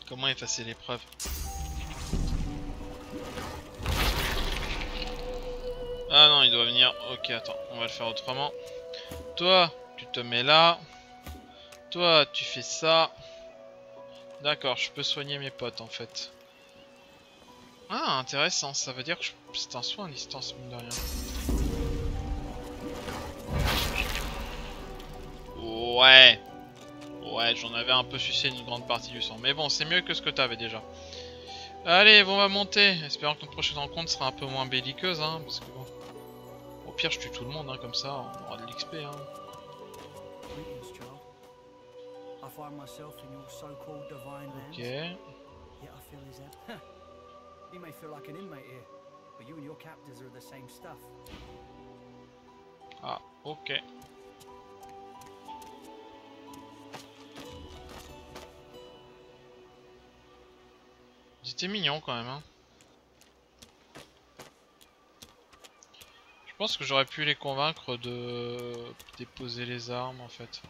Comment effacer l'épreuve? Ah non, il doit venir. Ok, attends, on va le faire autrement. Toi, tu te mets là. Toi, tu fais ça. D'accord, je peux soigner mes potes en fait. Ah, intéressant, ça veut dire que c'est un soin à distance, mine de rien. Ouais. Ouais, j'en avais un peu sucé une grande partie du sang. Mais bon, c'est mieux que ce que t'avais déjà. Allez, on va monter. Espérons que notre prochaine rencontre sera un peu moins belliqueuse, hein. Parce que bon... Au pire, je tue tout le monde, hein, comme ça, on aura de l'XP, hein. Ok. Ah, ok. C'était mignon quand même, hein. Je pense que j'aurais pu les convaincre de déposer les armes en fait.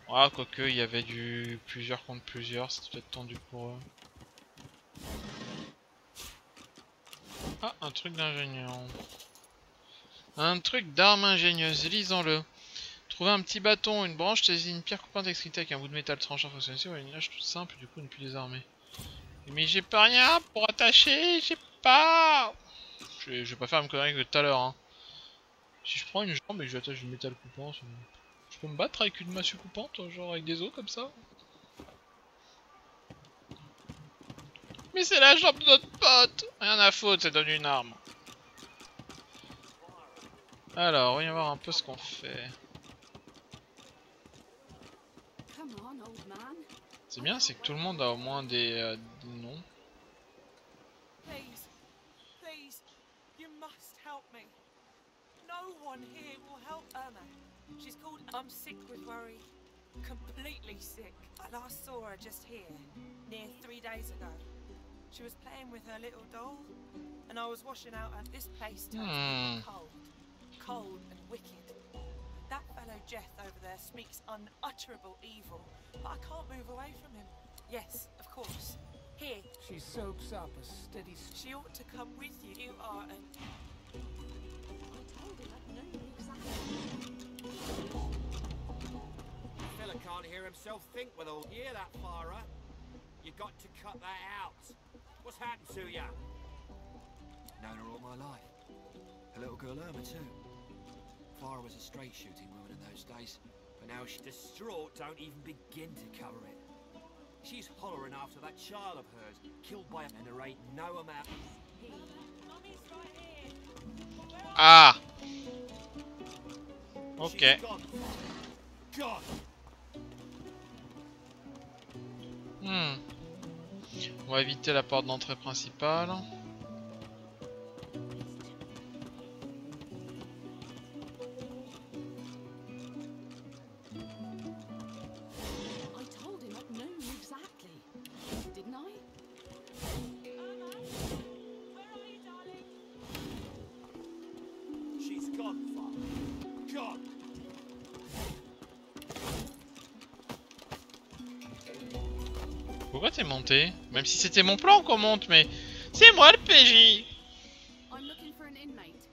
Ah, quoique il y avait du plusieurs contre plusieurs, c'était peut-être tendu pour eux. Ah, un truc d'ingénieur. Un truc d'arme ingénieuse, lisons-le. Trouver un petit bâton, une branche, saisis une pierre coupante extrémité avec un bout de métal tranchant fonctionnel, une hache toute simple, du coup ne plus désarmée. Mais j'ai pas rien pour attacher, j'ai pas... Je vais pas faire une connerie que tout à l'heure, hein. Si je prends une jambe et que j'attache du métal coupant, je peux me battre avec une massue coupante, genre avec des os comme ça? Mais c'est la jambe de notre pote! Rien à foutre, c'est donne une arme. Alors, voyons voir un peu ce qu'on fait. C'est bien, c'est que tout le monde a au moins des noms. Please, please, you must help me. No one here will help Irma. She's called... I'm sick with worry. Completely sick. I last saw her just here, near 3 days ago. She was playing with her little doll, and I was washing out at this place turned cold and wicked. That fellow Jeth over there speaks unutterable evil, but I can't move away from him. Yes, of course. Here. She soaks up a steady... She ought to come with you. You are an... Fella can't hear himself think with all... Hear that, Farah? You got to cut that out. What's happened to ya? Known her all my life. Her little girl Irma too. Clara was a straight shooting woman in those days, but now she's Distraught don't even begin to cover it. She's hollering after that child of hers, killed by and there ain't no amount. Mummy's right here. Ah. Ok. She's gone. God. On va éviter la porte d'entrée principale. I told him at noon exactly, didn't I? Irma, where are you, darling? She's gone, Father. God. Pourquoi t'es monté? Même si c'était mon plan qu'on monte, mais c'est moi le PJ. I'm looking for an inmate.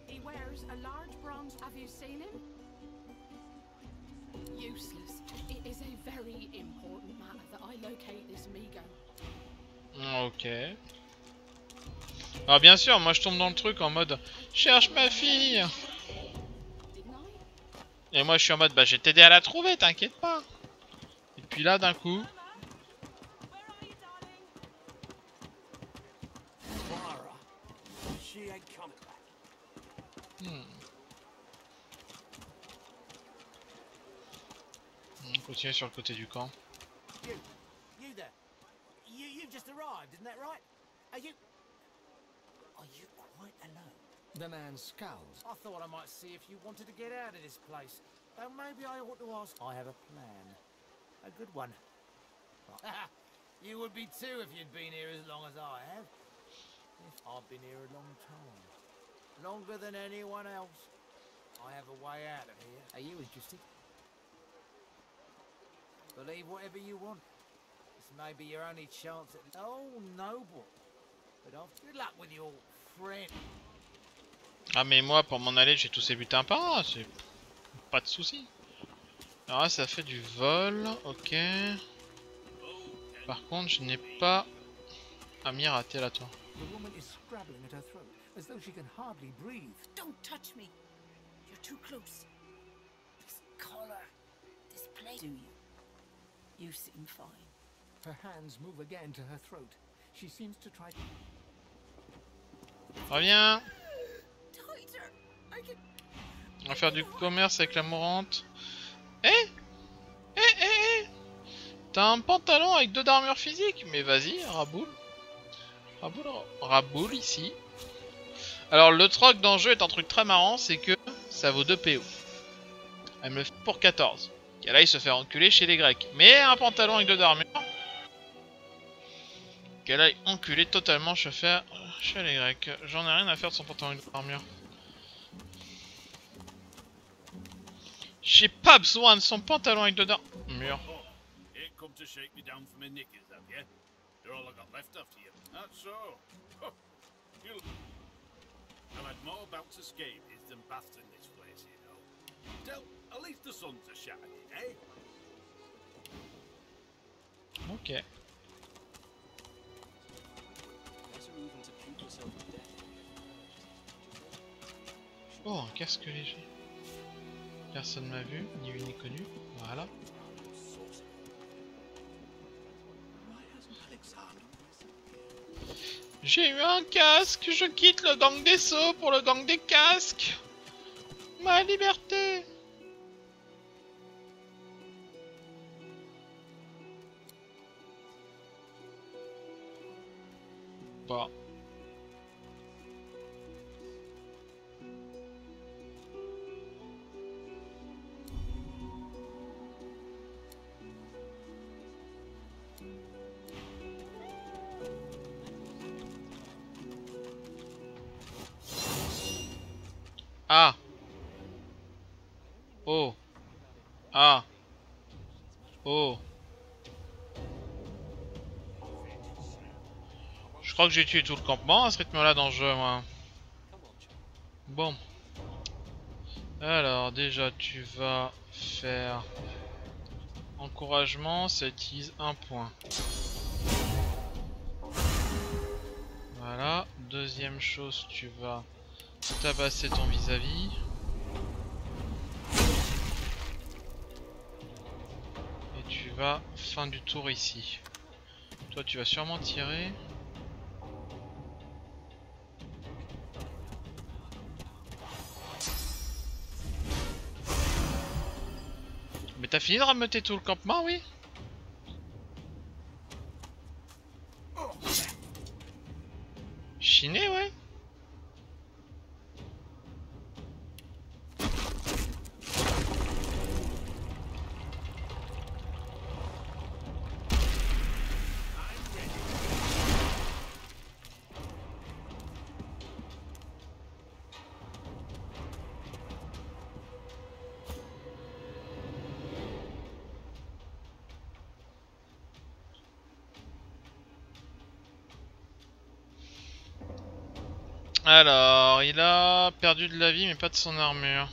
He wears a large bronze. Have you seen him? Useless. It is a very important matter that I locate this Migo. Ok. Alors bien sûr, moi je tombe dans le truc en mode cherche ma fille. Didn't I? Et moi je suis en mode bah je vais t'aider à la trouver, t'inquiète pas. Et puis là d'un coup. Where are you, darling? Clara. She ain't coming back. On continue sur le côté du camp. You there. You've just arrived, isn't that right? Are you quite alone? The man scowls. I thought I might see if you wanted to get out of this place. Though maybe I ought to ask. I have a plan. A good one. You would be too if you'd been here as long as I have. I've been here a long time. Longer than anyone else. I have a way out of here. Are you interested? Believe whatever you want. This may be your only chance at... Oh, noble. But good luck with your friend. Ah mais moi pour m'en aller j'ai tous ces butins par un, c'est pas de soucis. Alors là ça fait du vol, ok. Par contre je n'ai pas à m'y rater là toi. The woman is scrabbling at her throat, as though she can hardly breathe. Don't touch me. You're too close. This collar, this place. Do you? You seem fine. Her hands move again to her throat. She seems to try... Reviens. Tighter. I can... On va faire du commerce avec la mourante. T'as un pantalon avec 2 d'armure physique? Mais vas-y, raboule. Raboule ici. Alors le troc dans le jeu est un truc très marrant, c'est que ça vaut 2 PO. Elle me le fait pour 14. Et là il se fait enculer chez les Grecs. Mais un pantalon avec 2 d'armure. Qu'elle aille enculer totalement chez les Grecs. J'en ai rien à faire de son pantalon avec 2 d'armure. J'ai pas besoin de son pantalon avec 2 d'armure. Ain't come to shake me down for my knickers, have you? They're all I got left after you. That's so. I've had more bouts of scabies than baths in this place, you know. Still, at least the suns are shining, eh? Ok. Oh, un casque léger. Personne m'a vu, ni vu ni connu. Voilà. J'ai eu un casque, je quitte le gang des sceaux pour le gang des casques. Ma liberté. Bah. Ah. Oh. Ah. Oh. Je crois que j'ai tué tout le campement à ce rythme-là dans le jeu, moi. Bon. Alors, déjà, tu vas faire... Encouragement, ça utilise 1 point. Voilà. Deuxième chose, tu vas tabasser ton vis-à-vis. Et tu vas fin du tour ici. Toi tu vas sûrement tirer. Mais t'as fini de rameuter tout le campement, oui? Chiné, ouais. Alors, il a perdu de la vie mais pas de son armure.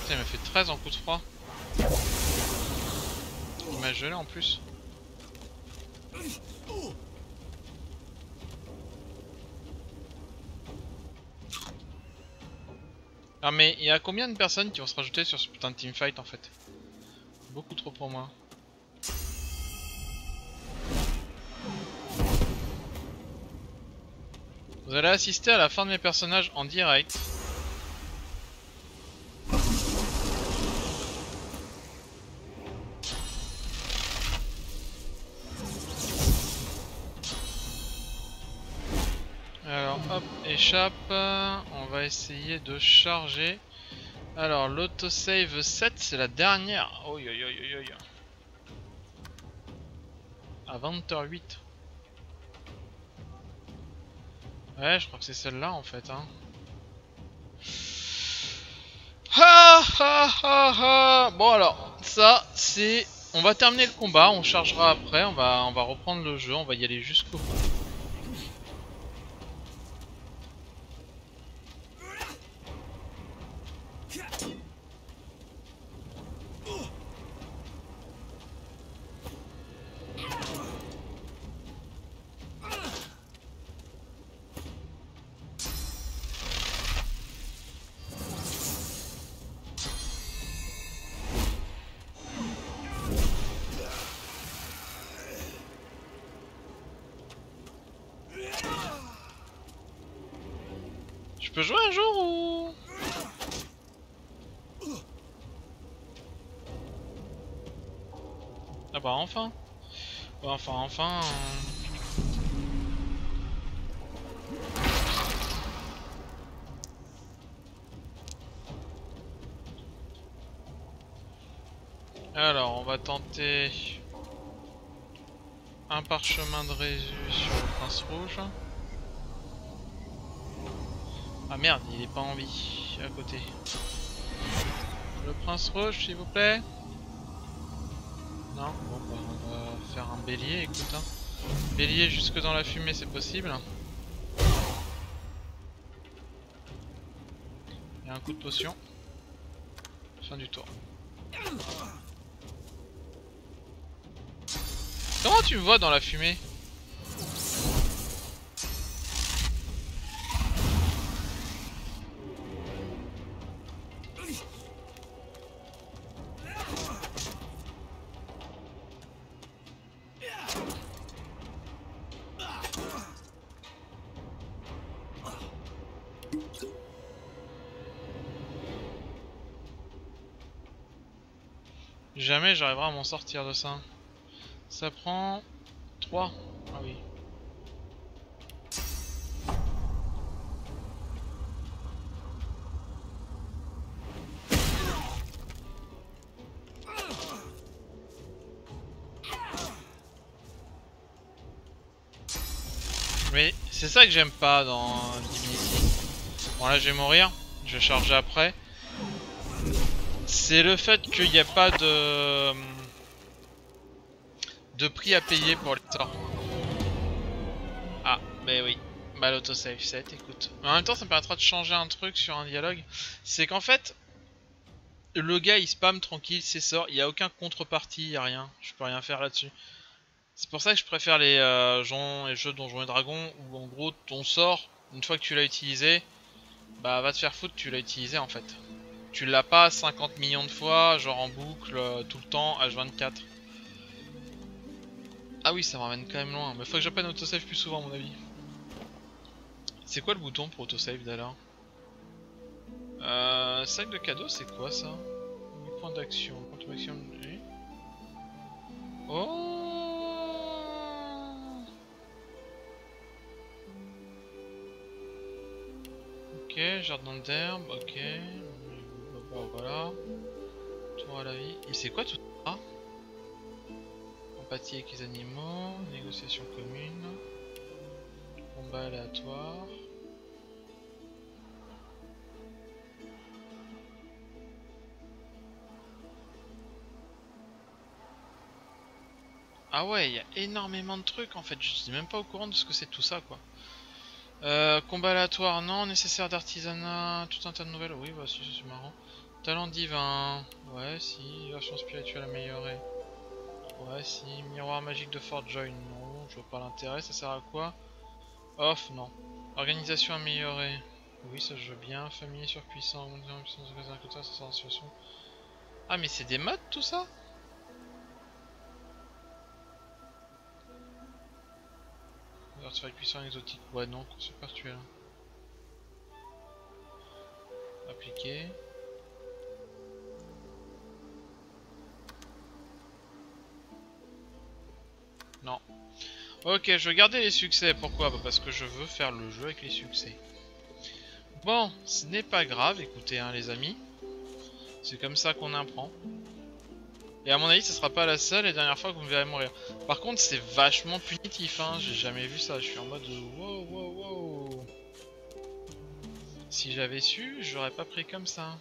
Putain, il m'a fait 13 en coup de froid. Il m'a gelé en plus. Ah mais il y a combien de personnes qui vont se rajouter sur ce putain de teamfight en fait? Beaucoup trop pour moi. Vous allez assister à la fin de mes personnages en direct. Alors hop, échappe. On va essayer de charger. Alors l'autosave 7 c'est la dernière. Oh yo yo yo yo yo. À 20h08. Ouais, je crois que c'est celle-là en fait. Hein. Ha ha ha ha. Bon alors, ça c'est... On va terminer le combat, on chargera après, on va reprendre le jeu, on va y aller jusqu'au bout. Je peux jouer un jour ou... Ah bah enfin. Enfin. Alors on va tenter un parchemin de Résus sur le prince rouge. Ah merde, il est pas en vie à côté. Le prince rouge s'il vous plaît. Non, bon bah on va faire un bélier, écoute hein. Bélier jusque dans la fumée c'est possible. Et un coup de potion. Fin du tour. Comment tu me vois dans la fumée? Jamais j'arriverai à m'en sortir de ça. Ça prend 3. Ah oui. Mais c'est ça que j'aime pas dans Divinity. Bon là je vais mourir, je vais charger après. C'est le fait qu'il n'y a pas de prix à payer pour les sorts. Ah, bah oui. Bah l'autosave 7, écoute. Mais en même temps ça me permettra de changer un truc sur un dialogue. C'est qu'en fait, le gars il spam tranquille ses sorts, il n'y a aucun contrepartie, il n'y a rien. Je peux rien faire là-dessus. C'est pour ça que je préfère les jeux Donjons et Dragons où en gros ton sort, une fois que tu l'as utilisé, bah va te faire foutre, tu l'as utilisé en fait. Tu l'as pas 50 millions de fois, genre en boucle, tout le temps, H24. Ah oui, ça me ramène quand même loin, mais faut que j'apprenne autosave plus souvent à mon avis. C'est quoi le bouton pour autosave d'ailleurs? Sac de cadeaux, c'est quoi ça? Point d'action, point d'action. Oh! Ok, jardin d'herbe, ok. Voilà. Tour à la vie. Et c'est quoi tout ça? Empathie avec les animaux, négociation commune, combat aléatoire. Ah ouais, il y a énormément de trucs en fait, je suis même pas au courant de ce que c'est tout ça quoi. Combat aléatoire, non. Nécessaire d'artisanat, tout un tas de nouvelles. Oui, bah si, c'est marrant. Talent divin, ouais, si. Version spirituelle améliorée. Ouais, si. Miroir magique de Fort Joy, non. Je vois pas l'intérêt, ça sert à quoi? Off, non. Organisation améliorée. Oui, ça je veux bien. Familier surpuissant, ça sert à la situation. Ah, mais c'est des mods tout ça? Artefact puissant exotique. Ouais, non, c'est virtuel. Appliquer. Non. Ok, je vais garder les succès. Pourquoi? Bah parce que je veux faire le jeu avec les succès. Bon, ce n'est pas grave, écoutez, hein, les amis. C'est comme ça qu'on apprend. Et à mon avis, ce sera pas la seule et dernière fois que vous me verrez mourir. Par contre, c'est vachement punitif, hein. J'ai jamais vu ça. Je suis en mode wow, wow, wow. Si j'avais su, j'aurais pas pris comme ça.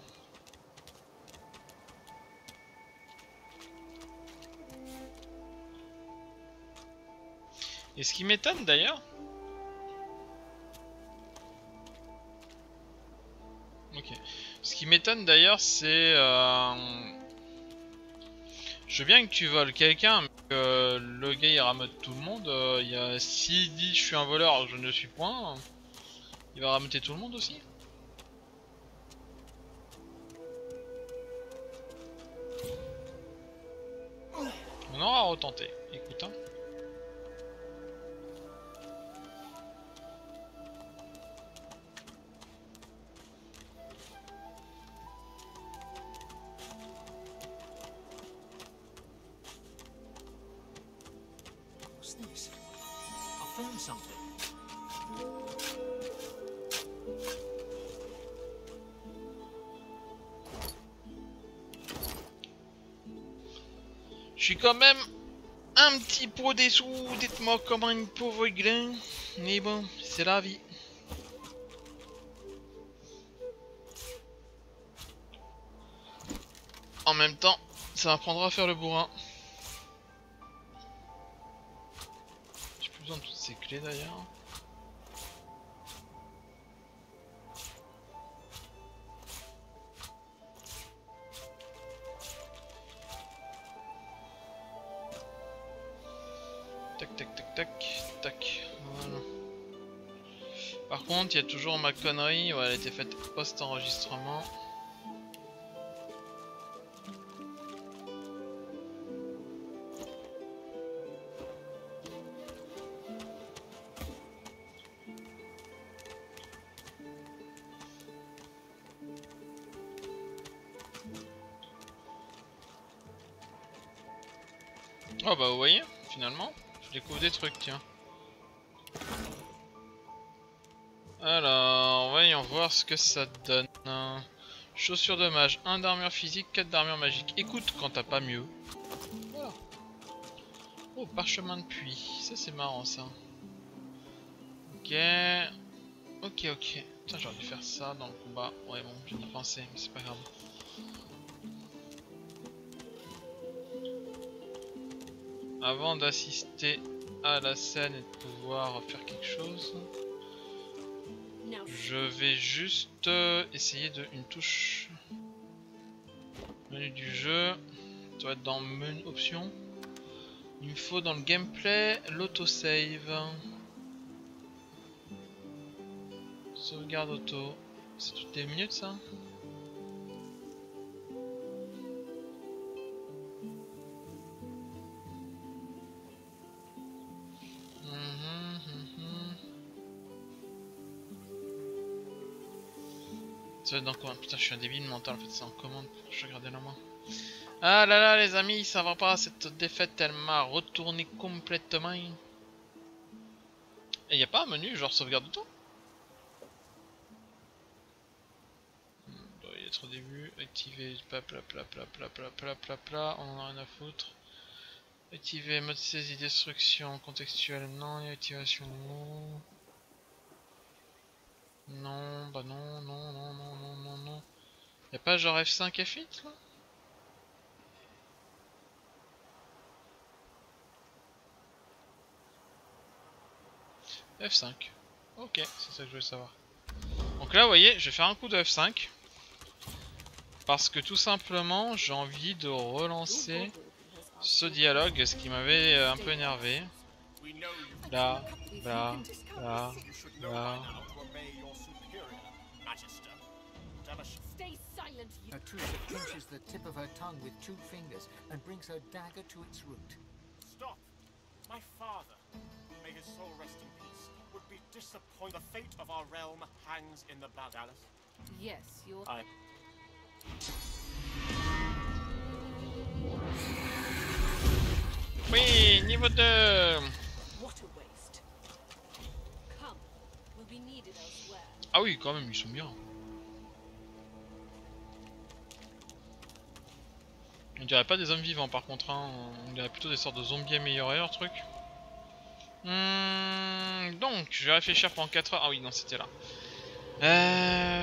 Et ce qui m'étonne d'ailleurs. Ok. Ce qui m'étonne d'ailleurs, c'est. Je veux bien que tu voles quelqu'un, mais que le gars il rameute tout le monde. S'il dit je suis un voleur, je ne le suis point, il va rameuter tout le monde aussi. On aura à retenter, écoute hein. What's this? I found something. Je suis quand même un petit peu déçu d'être mort comme une pauvre grain, mais bon, c'est la vie. En même temps, ça m'apprendra à faire le bourrin. J'ai plus besoin de toutes ces clés d'ailleurs. Tac tac tac tac tac. Voilà. Par contre, il y a toujours ma connerie. Ouais, elle a été faite post-enregistrement. Oh bah vous voyez, finalement, je découvre des trucs, tiens. Alors, voyons voir ce que ça donne. Chaussures de mage, 1 d'armure physique, 4 d'armure magique. Écoute, quand t'as pas mieux. Voilà. Oh, parchemin de puits, ça c'est marrant ça. Ok, ok. Putain, j'aurais dû faire ça dans le combat. Ouais, bon, j'ai y pensé, mais c'est pas grave. Avant d'assister à la scène et de pouvoir faire quelque chose, je vais juste essayer de une touche. Menu du jeu, ça va être dans menu options. Il me faut dans le gameplay l'autosave. Sauvegarde auto. C'est toutes les minutes ça? Ça va être dans quoi? Putain, je suis un débile mental en fait, c'est en commande. Je vais regarder la main. Ah là là, les amis, ça va pas, cette défaite elle m'a retourné complètement. Et y a pas un menu genre sauvegarde auto? Doit y être au début. Activer, on en a rien à foutre. Activer mode saisie destruction contextuelle, non. Et activation, non. Non, bah non, non, non, non, non, non, non. Y'a pas genre F5, F8 là? F5. Ok, c'est ça que je voulais savoir. Donc là, vous voyez, je vais faire un coup de F5. Parce que tout simplement, j'ai envie de relancer ce dialogue, ce qui m'avait un peu énervé. Là, là, là, là. A truth that pinches the tip of her tongue with two fingers and brings her dagger to its root. Stop! My father, may his soul rest in peace, would be disappointed. The fate of our realm hangs in the balance. Alice? Yes, you're... Oui, niveau 2. What a waste. Come, we'll be needed elsewhere. Ah oui, quand même, ils sont bien. On dirait pas des hommes vivants par contre, hein. On dirait plutôt des sortes de zombies améliorés leur truc. Donc, je vais réfléchir pendant 4 heures. Ah oui, non, c'était là.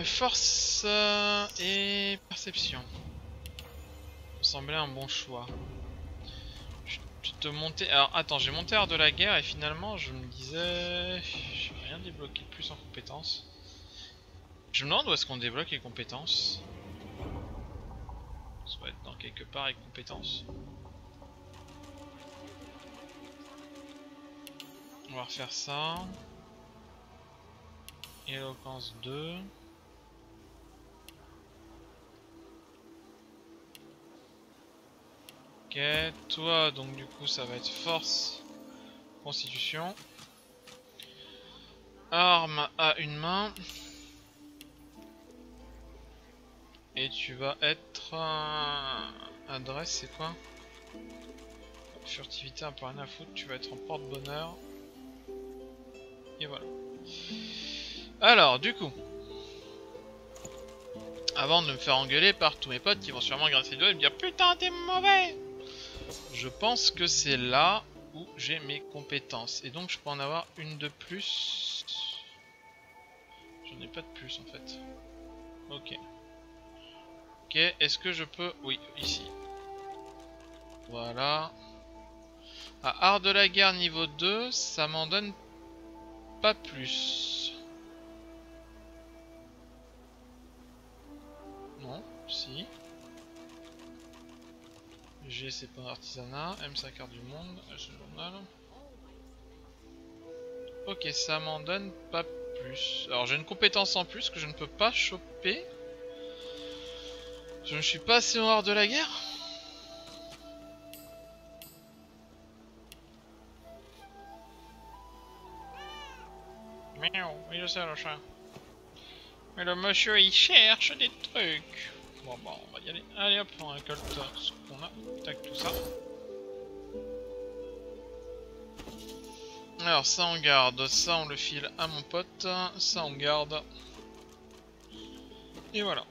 Force et perception. Ça me semblait un bon choix. Je vais te monter. Alors, attends, j'ai monté art de la guerre et finalement, je me disais. J'ai rien débloqué de plus en compétences. Je me demande où est-ce qu'on débloque les compétences. Ça doit être dans quelque part avec compétences. On va refaire ça. Éloquence 2. Ok, toi donc du coup ça va être force, constitution. Arme à une main. Et tu vas être... adresse c'est quoi? Furtivité, un peu rien à foutre, tu vas être en porte-bonheur. Et voilà. Alors, du coup, avant de me faire engueuler par tous mes potes qui vont sûrement grincer les doigts et me dire putain t'es mauvais, je pense que c'est là où j'ai mes compétences. Et donc je peux en avoir une de plus. J'en ai pas de plus en fait. Ok. Ok, est-ce que je peux... Oui, ici. Voilà. Ah, art de la guerre niveau 2, ça m'en donne pas plus. Non, si. G c'est pas artisanat, M c'est la carte du monde, H c'est le journal. Ok, ça m'en donne pas plus. Alors j'ai une compétence en plus que je ne peux pas choper. Je ne suis pas assez en art de la guerre. Miaou, il le sait le chat. Mais le monsieur il cherche des trucs. Bon on va y aller. Allez hop, on récolte ce qu'on a. Tac tout ça. Alors ça on garde, ça on le file à mon pote, ça on garde. Et voilà.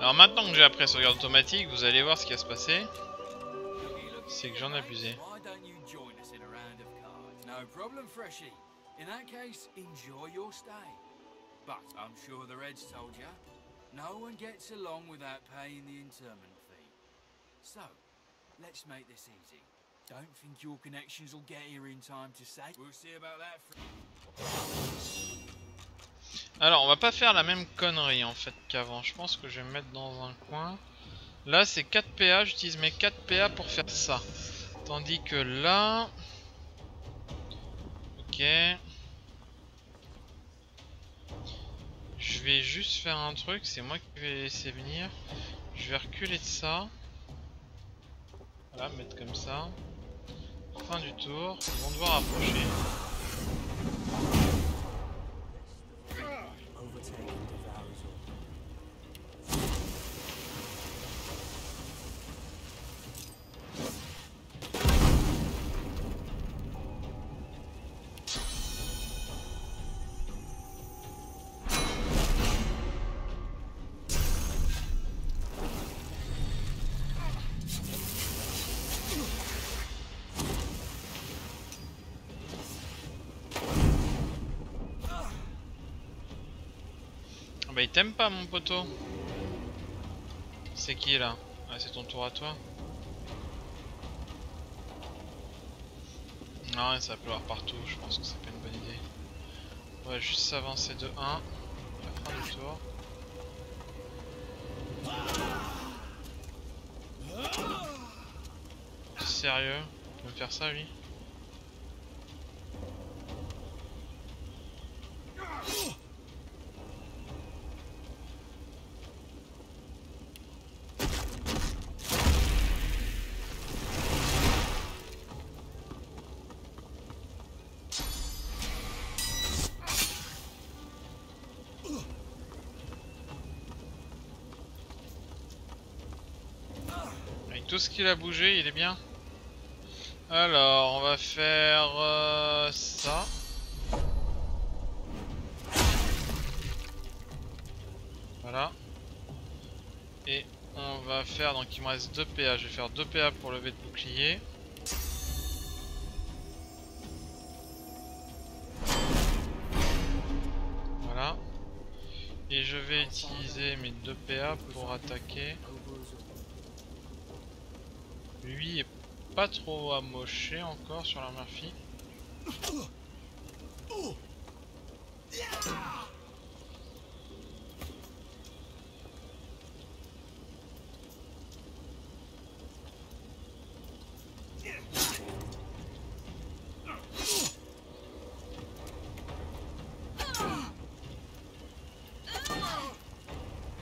Alors maintenant que j'ai appris la sauvegarde automatique, vous allez voir ce qui va se passer. C'est que j'en ai abusé. Why don't you join us in a round of cards? No problem, Freshie. In that case, enjoy your stay. But I'm sure the Reds told you, no one gets along without paying the interment fee. So, let's make this easy. Don't think your connections will get here in time to say. We'll see about that. Alors, on va pas faire la même connerie en fait qu'avant. Je pense que je vais me mettre dans un coin. Là, c'est 4 PA. J'utilise mes 4 PA pour faire ça. Tandis que là... Ok. Je vais juste faire un truc. C'est moi qui vais laisser venir. Je vais reculer de ça. Voilà, mettre comme ça. Fin du tour. Ils vont devoir approcher. Bah il t'aime pas mon poteau. C'est qui là? Ah c'est ton tour à toi. Non ça va pleuvoir partout, je pense que c'est pas une bonne idée. On va juste s'avancer de 1. À la fin du tour. Sérieux? Il peut me faire ça lui? Tout ce qu'il a bougé, il est bien. Alors, on va faire ça. Voilà. Et on va faire, donc il me reste 2 PA. Je vais faire 2 PA pour lever de bouclier. Voilà. Et je vais utiliser mes 2 PA pour attaquer. Lui est pas trop amoché encore sur la Murphy. Oh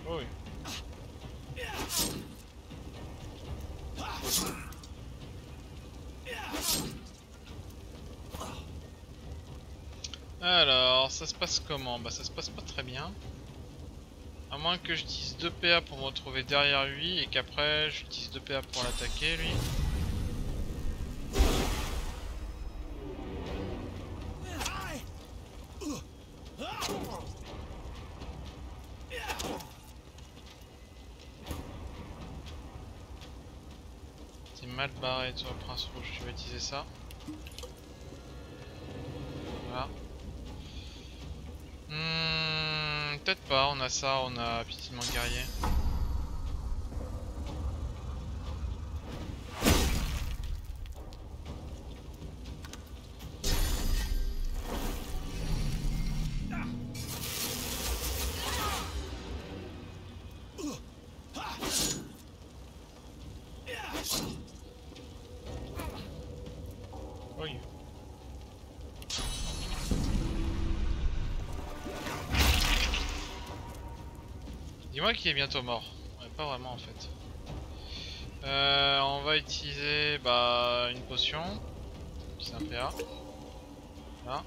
oui. Alors, ça se passe comment? Bah ça se passe pas très bien. À moins que j'utilise 2 PA pour me retrouver derrière lui et qu'après j'utilise 2 PA pour l'attaquer lui. T'es mal barré toi Prince Rouge, tu vas utiliser ça. Voilà. Peut-être pas, on a ça, on a Piétinement Guerrier. Oui. Dis-moi qu'il est bientôt mort. Ouais, pas vraiment en fait. On va utiliser une potion. C'est un PA. Là.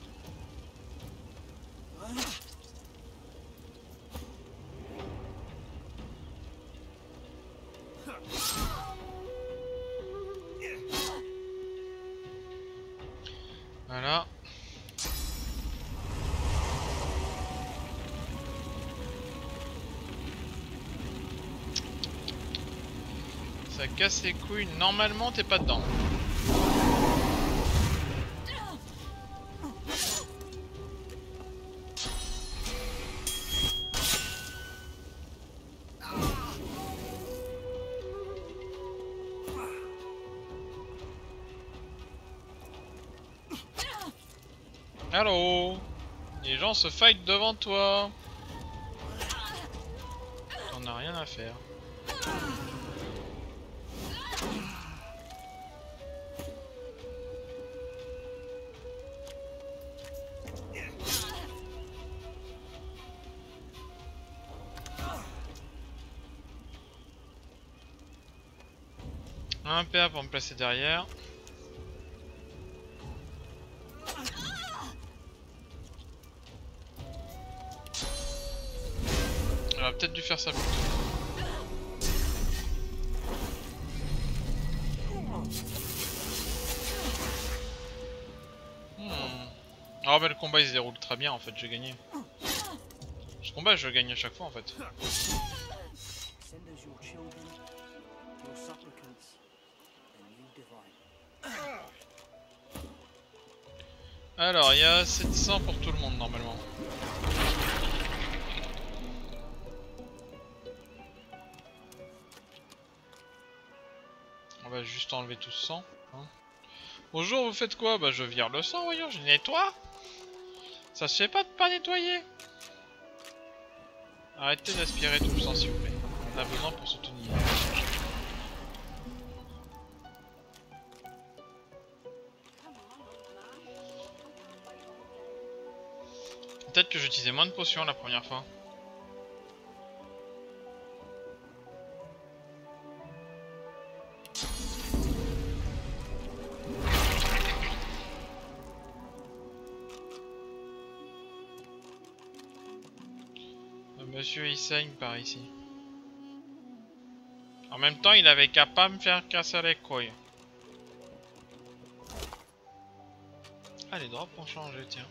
Voilà. Ça casse les couilles. Normalement, t'es pas dedans. Allô? Les gens se fight devant toi. On a rien à faire. Un PA pour me placer derrière. Elle aurait peut-être dû faire ça plus tôt. Ah bah le combat il se déroule très bien en fait, j'ai gagné. Ce combat je gagne à chaque fois en fait. Alors il y a 700 pour tout le monde normalement. On va juste enlever tout ce sang. Hein. Bonjour, vous faites quoi? Bah je vire le sang, voyons, je nettoie. Ça se fait pas de pas nettoyer. Arrêtez d'aspirer tout le sang s'il vous plaît. On a besoin pour se tenir. Peut-être que j'utilisais moins de potions la première fois. Monsieur il saigne par ici. En même temps il avait qu'à pas me faire casser les couilles. Ah les drops ont changé tiens.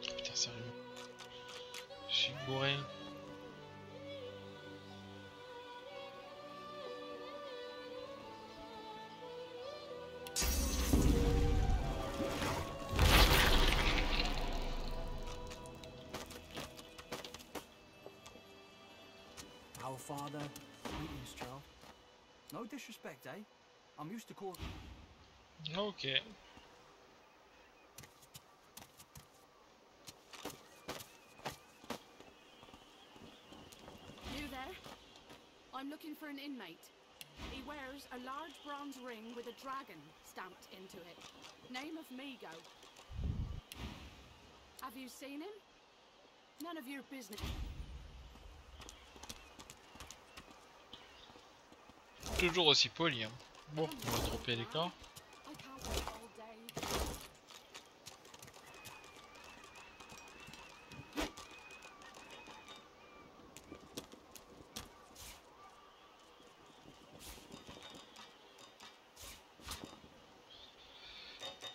Putain sérieux. Je suis bourré. Our father, greetings, child. No disrespect, eh? I'm used to call. Okay. You there? I'm looking for an inmate. He wears a large bronze ring with a dragon stamped into it. Name of Migo. Have you seen him? None of your business. Toujours aussi poli. Hein. Bon, on va dropper les corps.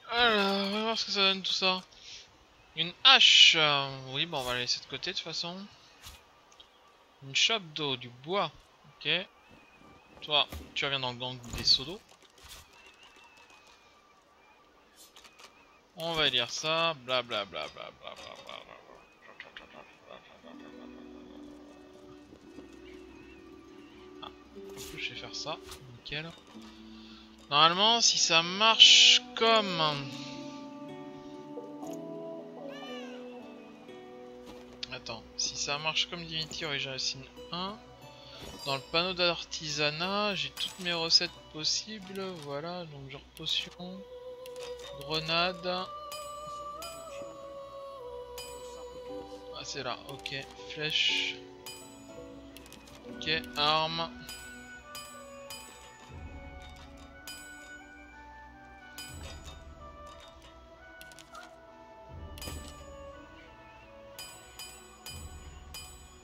Alors, on va voir ce que ça donne tout ça. Une hache. Oui, bon, on va la laisser de côté de toute façon. Une chope d'eau, du bois. Ok. Toi, tu reviens dans le gang des sodos. On va lire ça. Blablabla. Ah, je vais faire ça. Nickel. Normalement, si ça marche comme... Attends, si ça marche comme Divinity Original Sin 1, dans le panneau d'artisanat, j'ai toutes mes recettes possibles. Voilà, donc genre potion, grenade. Ah, c'est là, ok. Flèche. Ok, arme.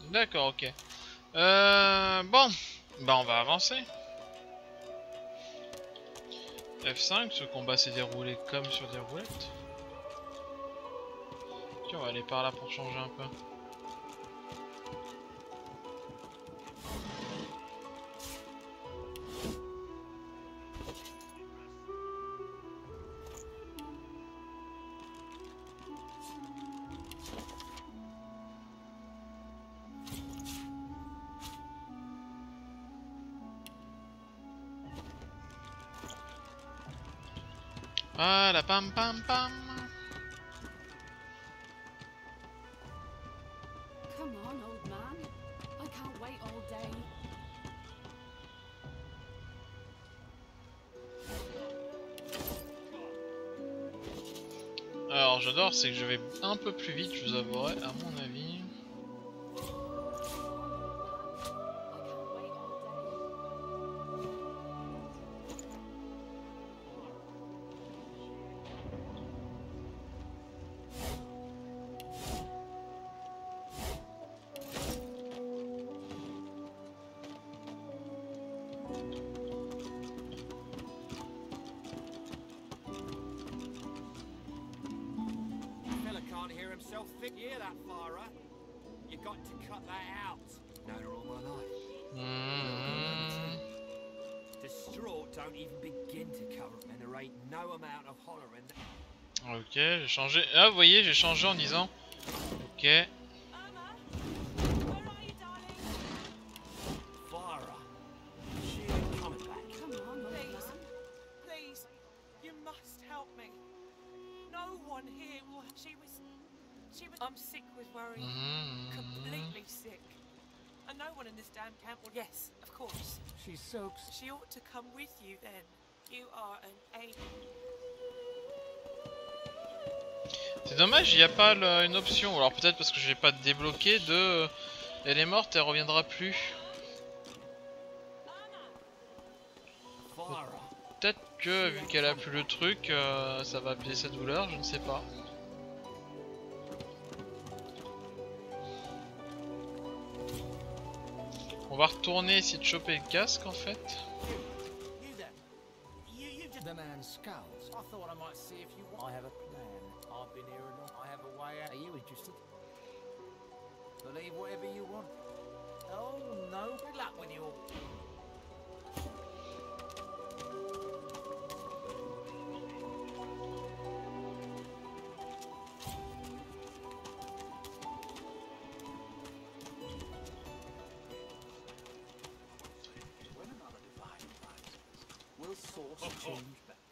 D'accord, ok. Bon, bah on va avancer. F5, ce combat s'est déroulé comme sur des roulettes. Tiens, on va aller par là pour changer un peu. Voilà, pam pam pam. Come on, old man. I can't wait all day. Alors j'adore, c'est que je vais un peu plus vite, je vous avouerai, à mon avis. Fella can't hear himself think. Hear that, Farah? You got to cut that out. Known her all my life. Distraught don't even begin to cover, and there ain't no amount of hollering. Ok, j'ai changé. Ah, vous voyez, j'ai changé en disant. Ok. Farah, she ain't coming back. Come on, old Please, man. please, you must help me. No one here will. She was. I'm sick with worry. Completely sick. And no one in this damn camp will. Yes, of course. She soaks. She ought to come with you then. You are an angel. C'est dommage, il n'y a pas une option. Alors peut-être parce que je vais pas débloqué de. Elle est morte, elle reviendra plus. Peut-être que vu qu'elle a plus le truc, ça va apaiser sa douleur, je ne sais pas. On va retourner essayer de choper le casque en fait. You there. You just. The man scowls. I thought I might see if you want. I have a plan. I've been here enough. I have a way out. Are you interested? Believe whatever you want. Oh no. Good luck with you all.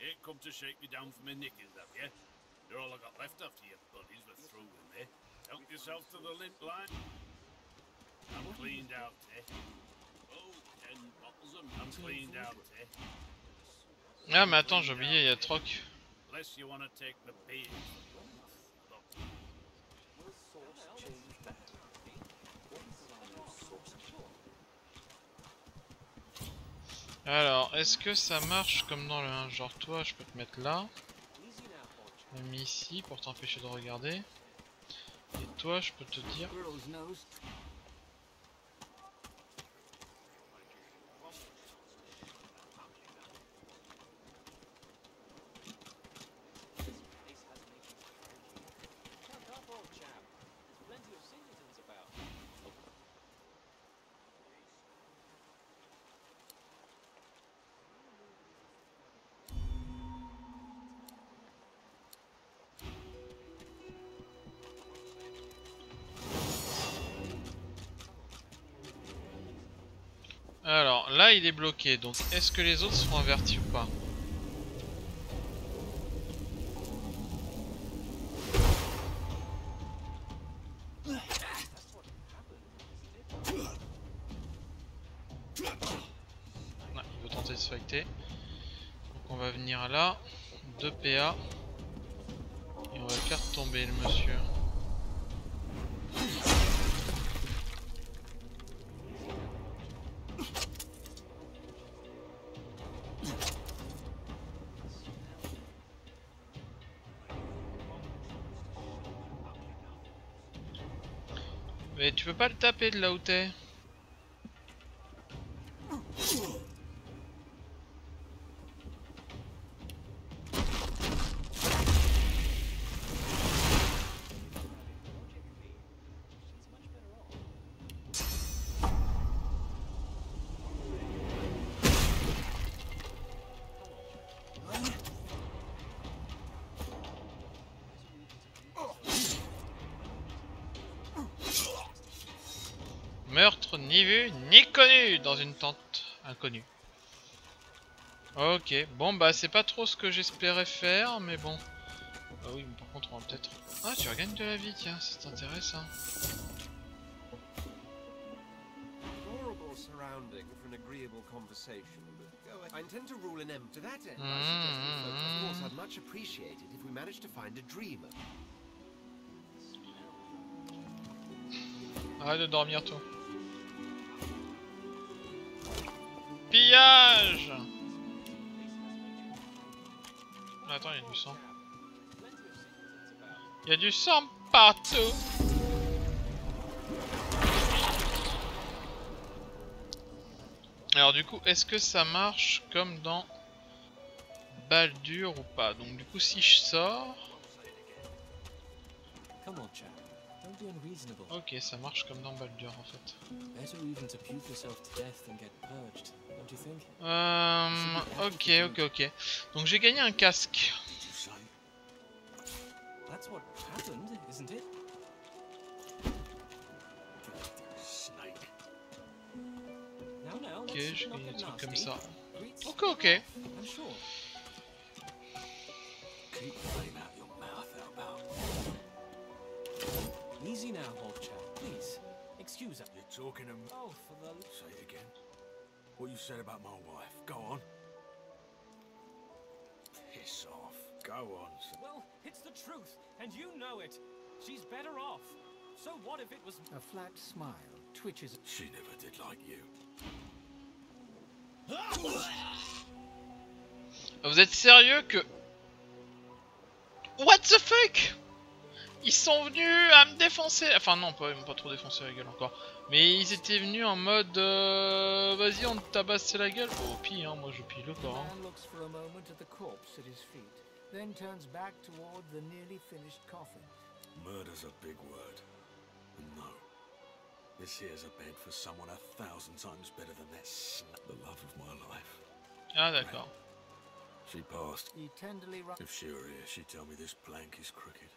Ain't come to shake me down for my knickers, have you? You're all I got left after your buddies were through with me. Help yourself to the lint line. I'm cleaned out, eh? Oh, 10 bottles of I'm cleaned out, eh? Ah mais attends, j'ai oublié, il y a troc. Unless you want to take the beer. Alors, est-ce que ça marche comme dans le 1? Genre toi, je peux te mettre là. Même ici, pour t'empêcher de regarder. Et toi, je peux te dire... Alors, là, il est bloqué. Donc, est-ce que les autres seront avertis ou pas? Non, il veut tenter de se fighter. Donc, on va venir là. 2 PA. Et on va faire tomber le monsieur. Mais tu peux pas le taper de là où t'es. ni vu, ni connu dans une tente inconnue. Ok, bon bah c'est pas trop ce que j'espérais faire, mais bon. Ah oui, mais par contre on va peut-être... Ah, tu regagnes de la vie, tiens, c'est intéressant. Adorable surrounding for an agreeable conversation, but go ahead. I intend to rule an end to that end. I suggest we focus. Of course, I'd much appreciate it if we managed to find a dreamer. Arrête de dormir, toi. Pillage! Attends, il y a du sang. Il y a du sang partout! Alors du coup, est-ce que ça marche comme dans Baldur ou pas? Donc du coup, si je sors... Ok, ça marche comme dans Baldur en fait. Ok. Donc j'ai gagné un casque. Ok, j'ai gagné des trucs comme ça. Ok. Easy now, Hofchap. Please, excuse us. You're talking to me. Oh, for the... Say it again. What you said about my wife. Go on. Piss off. Go on. Well, it's the truth, and you know it. She's better off. So what if it was... A flat smile twitches... She never did like you. Vous êtes sérieux que... What the fuck? Ils sont venus à me défoncer. Enfin non, pas trop défoncer la gueule encore. Mais ils étaient venus en mode vas-y, on te tabasse la gueule. Oh pire, hein, moi je pille le corps. Hein. Murder's a big word. And no. This here's a bed for someone 1,000 times better than that snap, the love of my life. Ah d'accord. She passed. If she were here, she'd tell me this plank is crooked.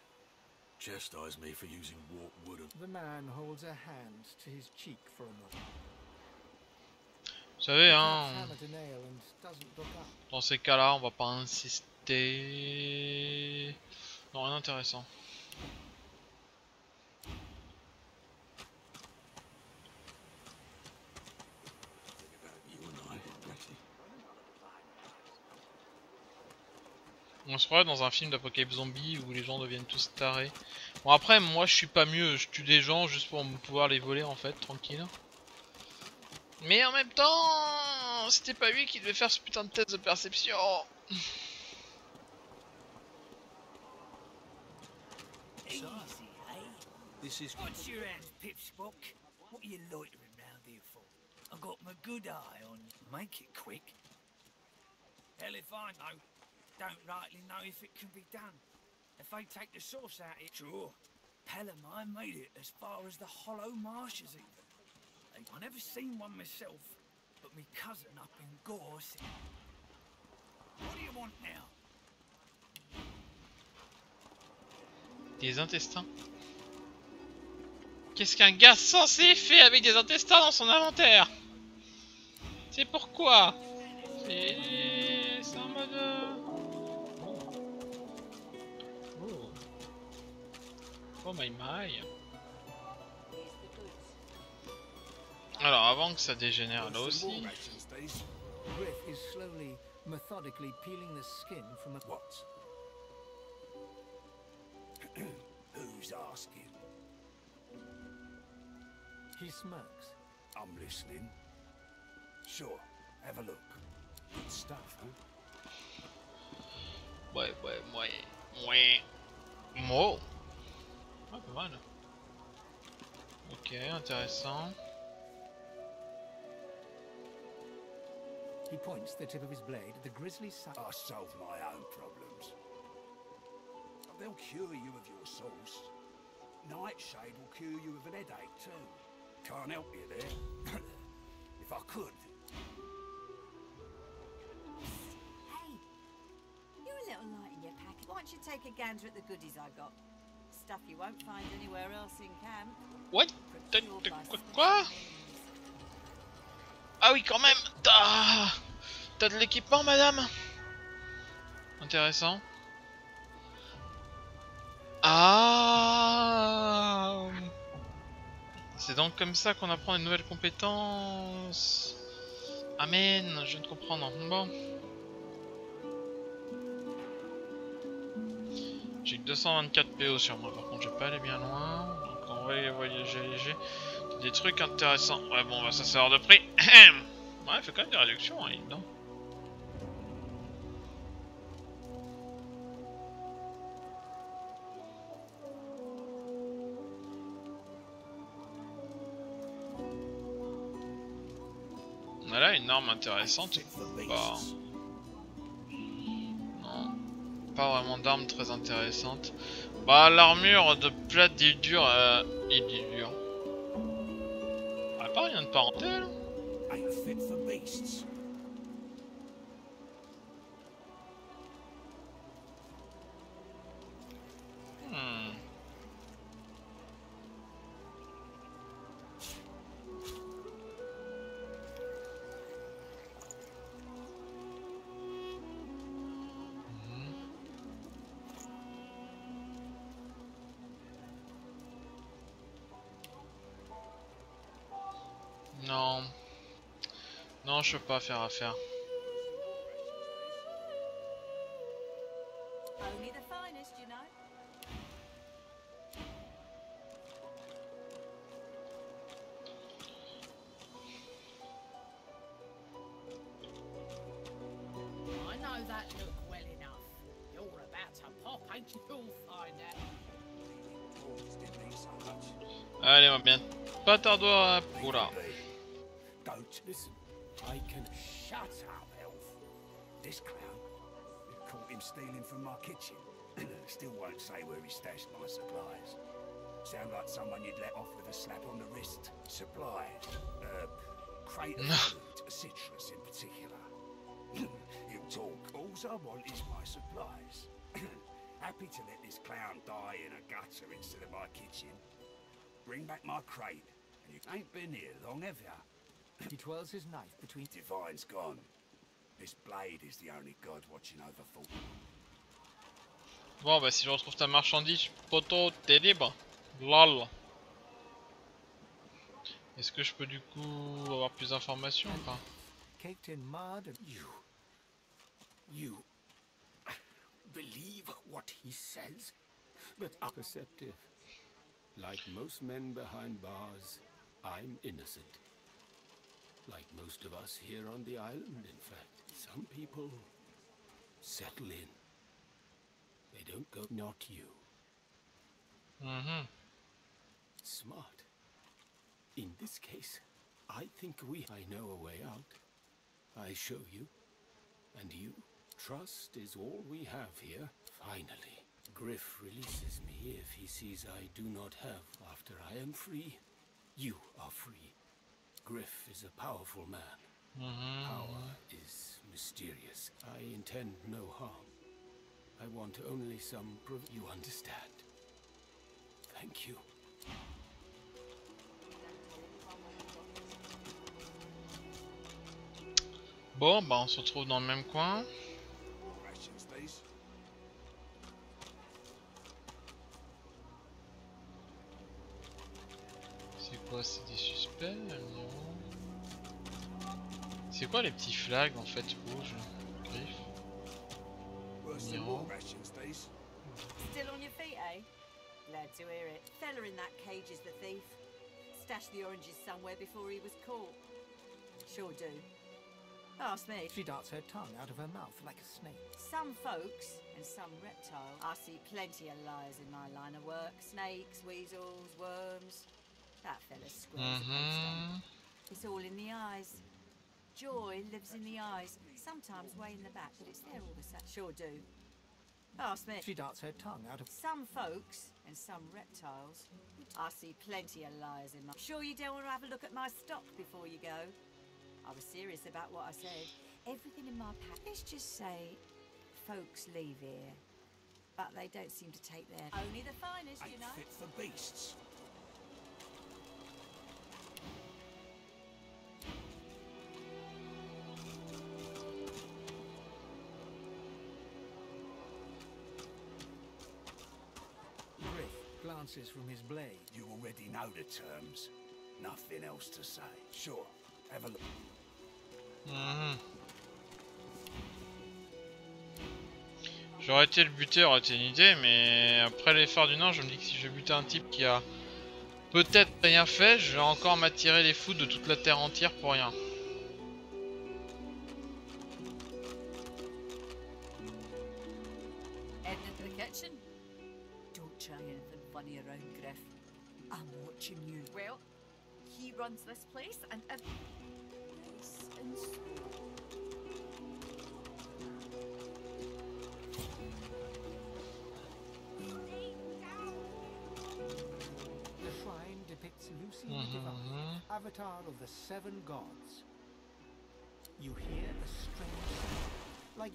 Chastise me for using warped wood. The man holds a hand to his cheek for a moment. Vous savez, hein, dans ces cas-là, on va pas insister. Non, rien d'intéressant. On se croirait dans un film d'apocalypse zombie où les gens deviennent tous tarés. Bon après, moi je suis pas mieux, je tue des gens juste pour pouvoir les voler en fait, tranquille. Mais en même temps, c'était pas lui qui devait faire ce putain de test de perception. Easy, eh? This is... What's your hands, Pipspock? What are you loitering round here for? I've got my good eye on you. Make it quick. Hell if I know. Don't rightly know if it can be done. If they take the sauce out it, sure. Pellamine made it as far as the Hollow Marshes even. I never seen one myself, but me cousin up in Gore said... What do you want now? Des intestins. Qu'est-ce qu'un gars censé fait avec des intestins dans son inventaire? C'est pourquoi? C'est en mode... Oh my my. Alors avant que ça dégénère là aussi. Griff is slowly, methodically peeling the skin from a... What? Who's asking? He smirks. I'm listening. Sure, have a look. Good stuff, huh? Ouais. Mo. Ah, pas mal. Ok, intéressant. He points the tip of his blade at the grisly side. I solve my own problems. They'll cure you of your sauce. Nightshade will cure you of an headache too. Can't help you there. If I could. Hey, you're a little light in your packet. Why don't you take a gander at the goodies I got? Stuff you won't find anywhere else in camp. What? Quoi? Ah oui, quand même. T'as de l'équipement, madame? Intéressant. Ah, c'est donc comme ça qu'on apprend une nouvelle compétence. Amen, je viens de comprendre. Bon. J'ai que 224 PO sur moi, par contre je vais pas aller bien loin. Donc on va voyager léger. Des trucs intéressants. Ouais bon, bah, ça c'est hors de prix. Ouais, il fait quand même des réductions, hein, dedans. On a là une arme intéressante. Bah... non. Pas vraiment d'arme très intéressante. Bah l'armure de plate d'Ildur, Ildur. Ah pas rien de parenté là. Non. Non, je peux pas faire affaire. Only the finest, you know. I know that look well enough. You're about to pop, ain't you? You'll find out. Allez, on va bien pas tarder à... Oula. Don't listen. I can shut up, elf. This clown, we caught him stealing from my kitchen. Still won't say where he stashed my supplies. Sound like someone you'd let off with a slap on the wrist. Supplies. Crate of food, a citrus in particular. He'll talk. All I want is my supplies. Happy to let this clown die in a gutter instead of my kitchen. Bring back my crate, and you ain't been here long, have ya? He twirls his knife between... Divine's gone. This blade is the only god watching over full. Bon bah si je retrouve ta marchandise, poto, t'es libre. Lol. Est-ce que je peux du coup avoir plus d'informations ou pas? Caked in mud and... You believe what he says? But perceptive. Like most men behind bars, I'm innocent. Like most of us here on the island, in fact. Some people settle in. They don't go... Not you. Smart. In this case, I think I know a way out. I show you. And you. Trust is all we have here. Finally. Griff releases me if he sees I do not have. After I am free, you are free. Griff is a powerful man. Power is mysterious. I intend no harm. I want only some proof. You understand. Thank you. Bon, bah on se retrouve dans le même coin. C'est quoi? C'est des suspects? C'est quoi les petits flags en fait rouges? Griff. Miro. Still on your feet, eh? Glad to hear it. Fella in that cage is the thief. Stashed the oranges somewhere before he was caught. Sure do. Ask me. She darts her tongue out of her mouth like a snake. Some folks and some reptiles. I see plenty of liars in my line of work. Snakes, weasels, worms. That fella's square as a poststone. It's all in the eyes. Joy lives in the eyes. Sometimes way in the back, but it's there all the same. Sure do. Ask me. She darts her tongue out of... Some folks and some reptiles. I see plenty of liars in my... Sure you don't want to have a look at my stock before you go? I was serious about what I said. Everything in my pack. Let's just say folks leave here, but they don't seem to take their... Only the finest, you know. Fit for beasts. glances from his blade. You already know the terms. Nothing else to say. Sure, have a look. J'aurais été le buter, aurait été une idée, mais après l'effort du Nord, je me dis que si je vais buter un type qui a peut-être rien fait, je vais encore m'attirer les foudres de toute la terre entière pour rien. Heading into the kitchen. Don't try anything funny around, Griff. I'm watching you. Well, he runs this place and nice and slow. The shrine depicts Lucy the Divine, avatar of the 7 gods. You hear a strange sound, like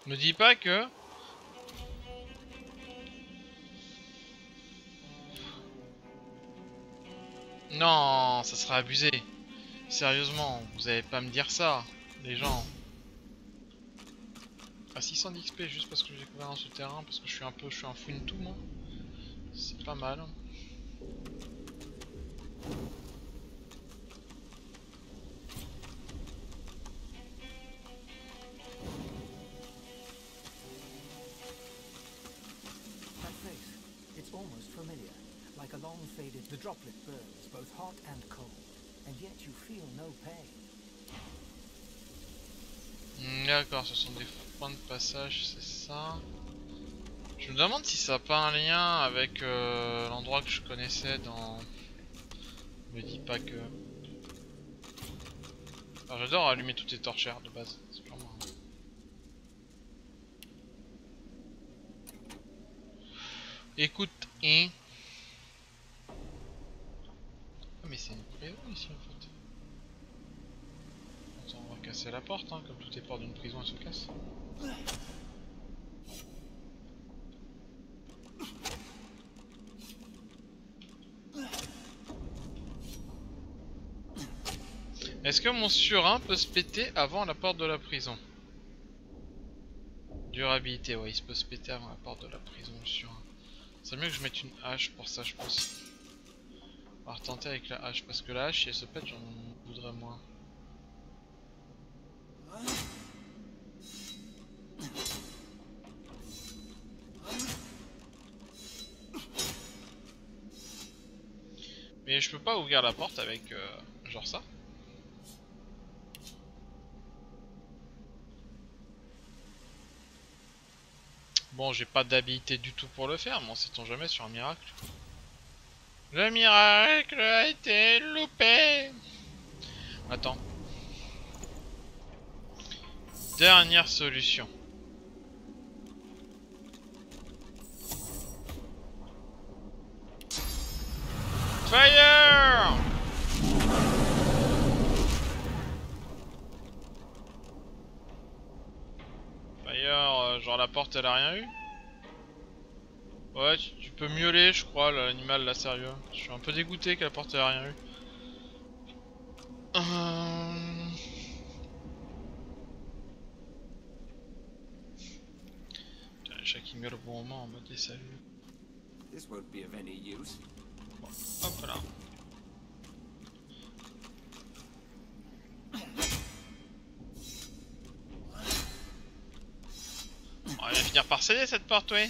Me dis pas que... Non, ça serait abusé. Sérieusement, vous allez pas me dire ça, les gens. À 600 d'XP juste parce que j'ai découvert un souterrain, parce que je suis un fouine tout moi. C'est pas mal. it's almost familiar, like a long faded. The droplet burns both hot and cold, and yet you feel no pain. D'accord, ce sont des points de passage, c'est ça. Je me demande si ça n'a pas un lien avec l'endroit que je connaissais dans... Me dis pas que... Alors j'adore allumer toutes les torchères de base, c'est purement... Écoute, hein. Ah mais c'est une prison ici en fait. Attends, on va casser la porte, hein, comme toutes les portes d'une prison elles se cassent. Est-ce que mon surin peut se péter avant la porte de la prison? Durabilité, ouais, il peut se péter avant la porte de la prison, le surin. C'est mieux que je mette une hache pour ça, je pense. On va retenter avec la hache, parce que la hache, si elle se pète, j'en voudrais moins. Mais je peux pas ouvrir la porte avec genre ça. Bon, j'ai pas d'habilité du tout pour le faire, mais on sait-on jamais sur un miracle. Le miracle a été loupé. Attends. Dernière solution. Fire! Fire, genre la porte elle a rien eu? Ouais, tu peux miauler je crois l'animal là, sérieux. Je suis un peu dégoûté que la porte elle a rien eu. Putain, les chats qui miaulent au bon moment en mode des saluts. This won't be of any use. Bon, hop là. On va finir par céder cette porte, oui.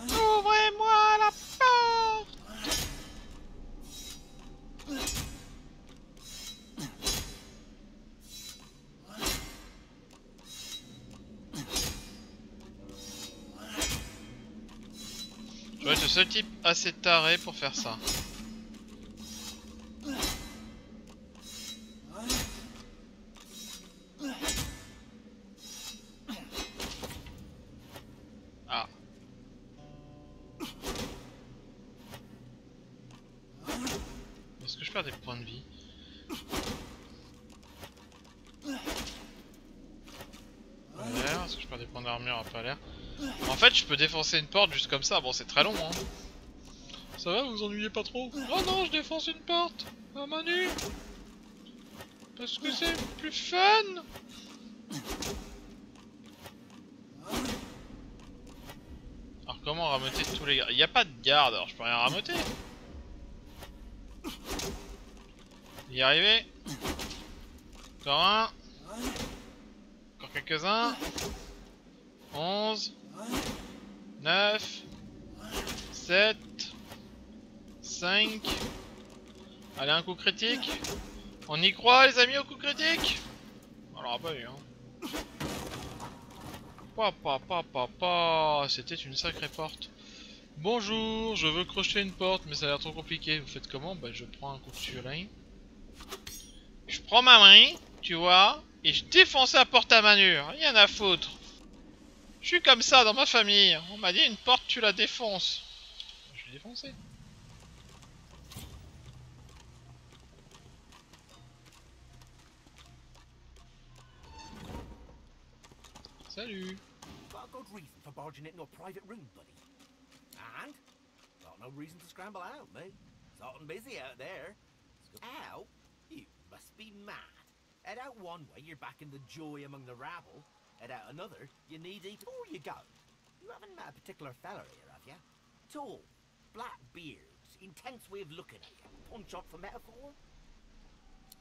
Ouvrez-moi la porte. Je dois être le seul type assez taré pour faire ça. Ah. Est-ce que je perds des points de vie? Est-ce que je perds des points d'armure? À pas l'air. En fait, je peux défoncer une porte juste comme ça. Bon, c'est très long, hein. Ça va, vous vous ennuyez pas trop? Oh non, je défonce une porte à main nue. Parce que c'est plus fun. Alors comment rameuter tous les gardes? Il n'y a pas de garde, alors je peux rien rameuter. Y arriver. Encore un. Encore quelques-uns. 11. 9. 7. 5. Allez, un coup critique. On y croit les amis au coup critique? On l'aura pas eu hein. C'était une sacrée porte. Bonjour, je veux crocheter une porte mais ça a l'air trop compliqué. Vous faites comment? Bah je prends un coup de furin. Je prends ma main, tu vois, et je défonce la porte à main nue. Rien à foutre. Je suis comme ça dans ma famille. On m'a dit une porte tu la défonces. Je l'ai défoncé. Salut. Got a good reason for barging into a private room, buddy. And? Got no reason to scramble out, mate. It's hot and busy out there. Ow? You must be mad. Head out one way, you're back in the joy among the rabble. Head out another, you need eat. Before you go, you haven't met a particular fella here, have you? Tall, black beards, intense way of looking at you. Punch up for metaphor?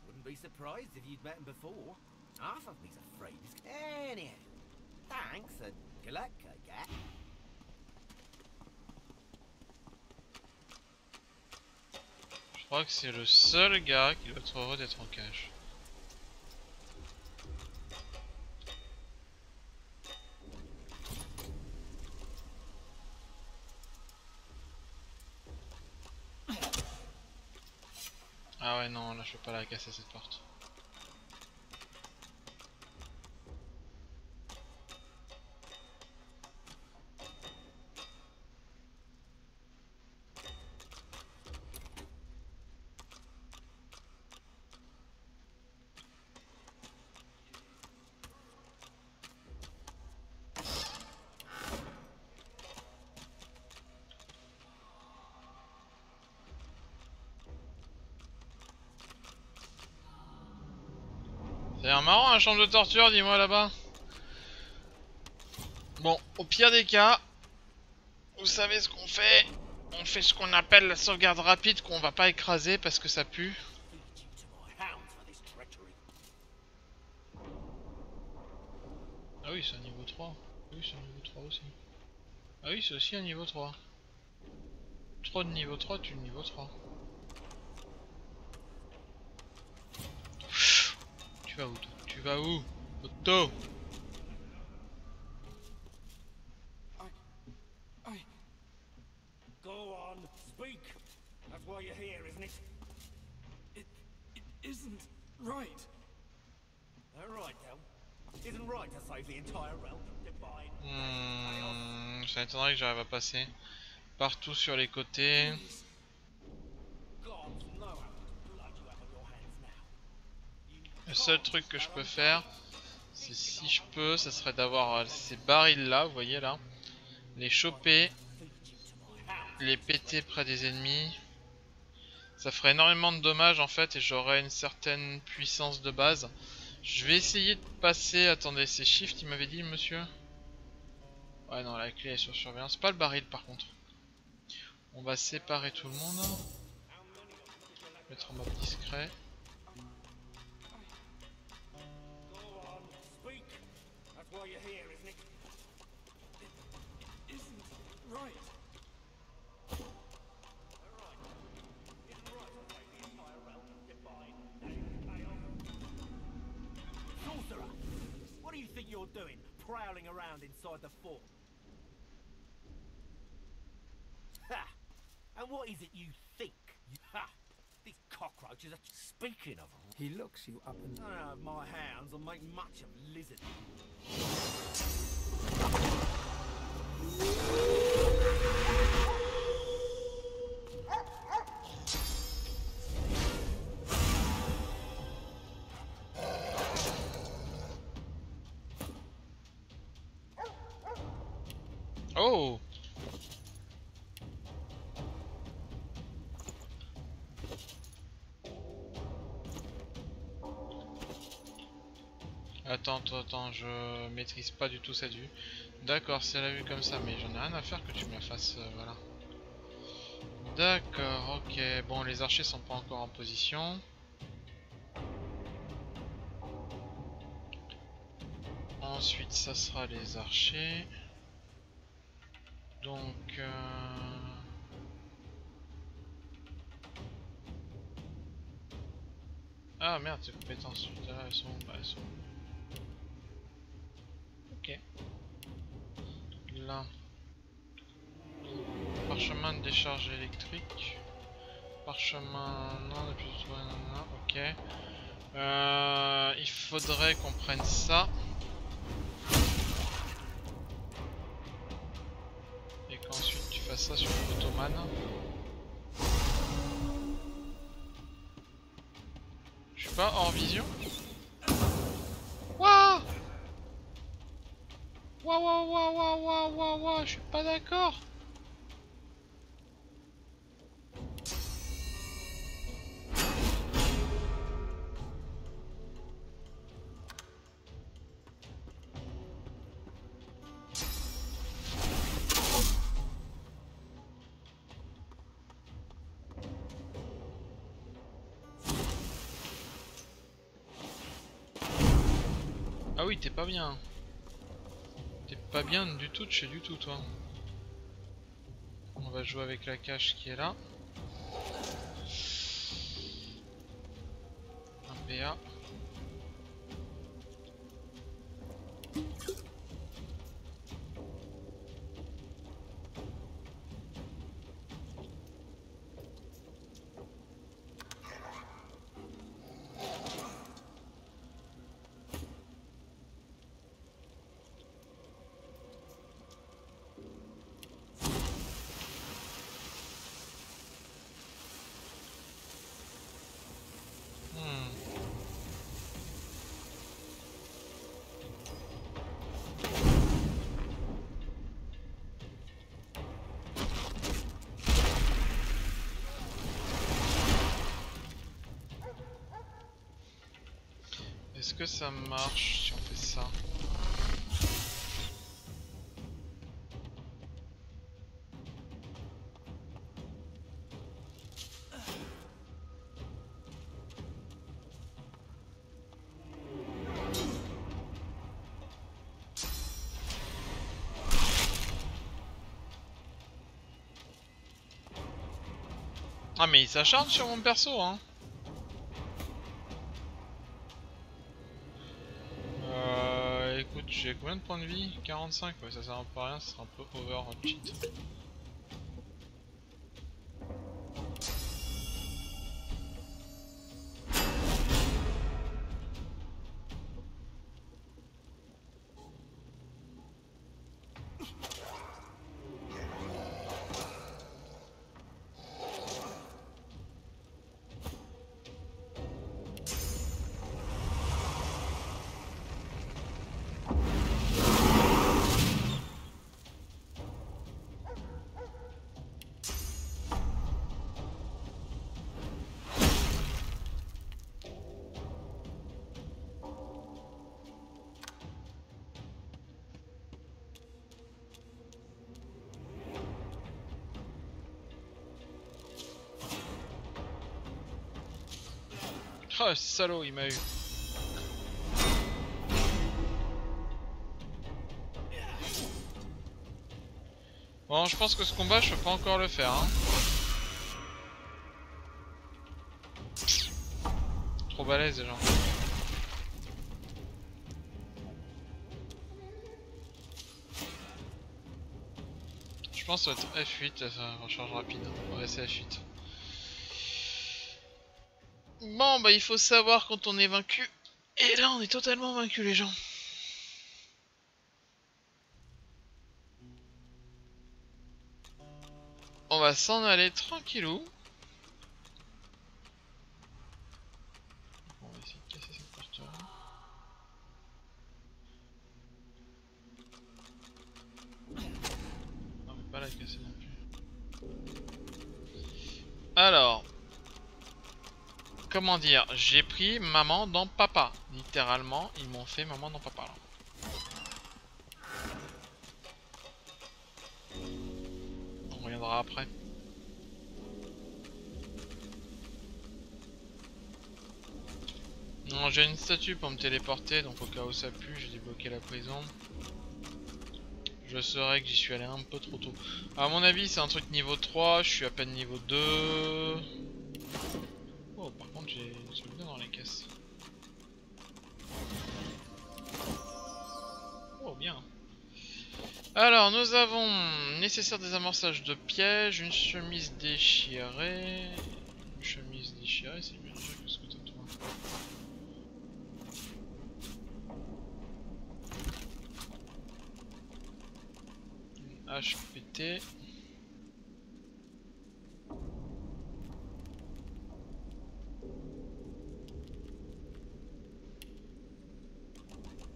Wouldn't be surprised if you'd met him before. Half of me's afraid he's... Anyhow, thanks and good luck, I guess. Je crois que c'est le seul gars qui doit être heureux d'être en cache. Ah ouais non, là je peux pas la casser cette porte. C'est un marrant la chambre de torture, dis-moi là-bas. Bon, au pire des cas, vous savez ce qu'on fait. On fait ce qu'on appelle la sauvegarde rapide qu'on va pas écraser parce que ça pue. Ah oui, c'est un niveau 3. Oui, c'est un niveau 3 aussi. Ah oui, c'est aussi un niveau 3. Trop de niveau 3, tu le niveau 3. Tu vas où toi? Tu vas où? Otto? Go on, speak. That's why you're here, isn't it? It isn't right. All right, then. Isn't right to save the entire realm from divine. Ça m'étonnerait que j'arrive à passer partout sur les côtés. Le seul truc que je peux faire, c'est si je peux, ça serait d'avoir ces barils là, vous voyez là, les choper, les péter près des ennemis. Ça ferait énormément de dommages en fait et j'aurais une certaine puissance de base. Je vais essayer de passer, attendez, c'est Shift il m'avait dit monsieur? Ouais non, la clé est sur surveillance, pas le baril par contre. On va séparer tout le monde. Mettre en mode discret. What do you think you're doing, prowling around inside the fort? Ha! And what is it you think? Ha! These cockroaches are... Speaking of... He looks you up and... I don't know if my hounds will make much of lizard. Oh! Attends, je maîtrise pas du tout cette vue. D'accord, c'est la vue comme ça, mais j'en ai rien à faire que tu me la fasses, voilà. D'accord, ok. Bon, les archers sont pas encore en position. Ensuite, ça sera les archers. Donc... Ah merde, ces compétences, là, elles sont... Bah, elles sont... Ok. Là. Parchemin de décharge électrique. Parchemin... Non, on a plus de tout. Non, ok. Il faudrait qu'on prenne ça. Et qu'ensuite tu fasses ça sur l'automane. Je suis pas hors vision. Wouah! Waouh, je suis pas d'accord. Ah oui, t'es pas bien. T'es pas bien du tout de chez du tout, toi. On va jouer avec la cache qui est là. Un PA. Est-ce que ça marche si on fait ça? Ah mais il s'acharne sur mon perso, hein. Écoute, j'ai combien de points de vie? 45, ouais, ça sert un peu à rien, ça sera un peu over cheat. Oh, salaud, il m'a eu. Bon, je pense que ce combat, je peux pas encore le faire, hein. Trop balèze déjà. Je pense que ça va être F8, ça recharge rapide. On va essayer F8. Bon, bah il faut savoir quand on est vaincu. Et là, on est totalement vaincu, les gens. On va s'en aller tranquillou. On va essayer de casser cette porte-là. Non, mais pas la casser non plus. Alors. comment dire, j'ai pris maman dans papa. Littéralement, ils m'ont fait maman dans papa là. On reviendra après. Non, j'ai une statue pour me téléporter, donc au cas où ça pue, j'ai débloqué la prison. Je saurais que j'y suis allé un peu trop tôt. À mon avis, c'est un truc niveau 3, je suis à peine niveau 2. Oh, par contre, j'ai des trucs bien dans les caisses. Oh, bien. Alors, nous avons nécessaire désamorçage de pièges, une chemise déchirée. Une chemise déchirée, c'est bien déjà que ce que t'as toi. HPT.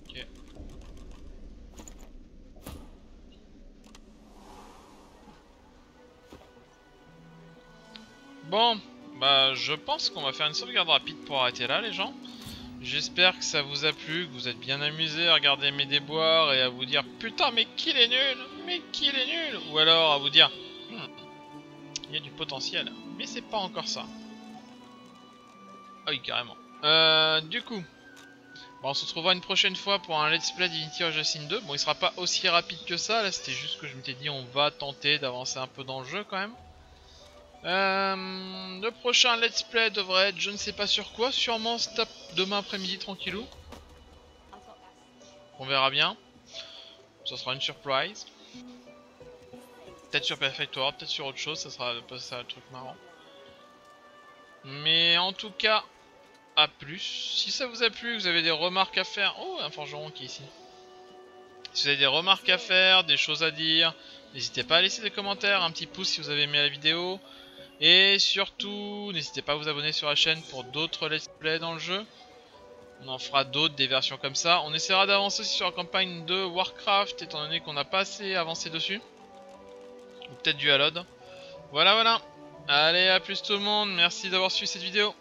Ok. Bon, bah je pense qu'on va faire une sauvegarde rapide pour arrêter là les gens. J'espère que ça vous a plu, que vous êtes bien amusés à regarder mes déboires et à vous dire putain mais qu'il est nul, mais qu'il est nul. Ou alors à vous dire il y a du potentiel, mais c'est pas encore ça. Ah oui carrément. Du coup, bah, on se retrouvera une prochaine fois pour un let's play Divinity Original Sin 2. Bon il sera pas aussi rapide que ça, là c'était juste que je m'étais dit on va tenter d'avancer un peu dans le jeu quand même. Le prochain let's play devrait être je ne sais pas sur quoi, sûrement demain après-midi tranquillou. On verra bien. Ça sera une surprise. Peut-être sur Perfect World, peut-être sur autre chose, ça sera ça le truc marrant. Mais en tout cas, à plus. Si ça vous a plu, vous avez des remarques à faire. Oh, un forgeron qui est ici. Si vous avez des remarques à faire, des choses à dire, n'hésitez pas à laisser des commentaires, un petit pouce si vous avez aimé la vidéo. Et surtout, n'hésitez pas à vous abonner sur la chaîne pour d'autres let's play dans le jeu. On en fera d'autres, des versions comme ça. On essaiera d'avancer aussi sur la campagne de Warcraft, étant donné qu'on n'a pas assez avancé dessus. Ou peut-être du Hallod. Voilà, voilà. Allez, à plus tout le monde. Merci d'avoir suivi cette vidéo.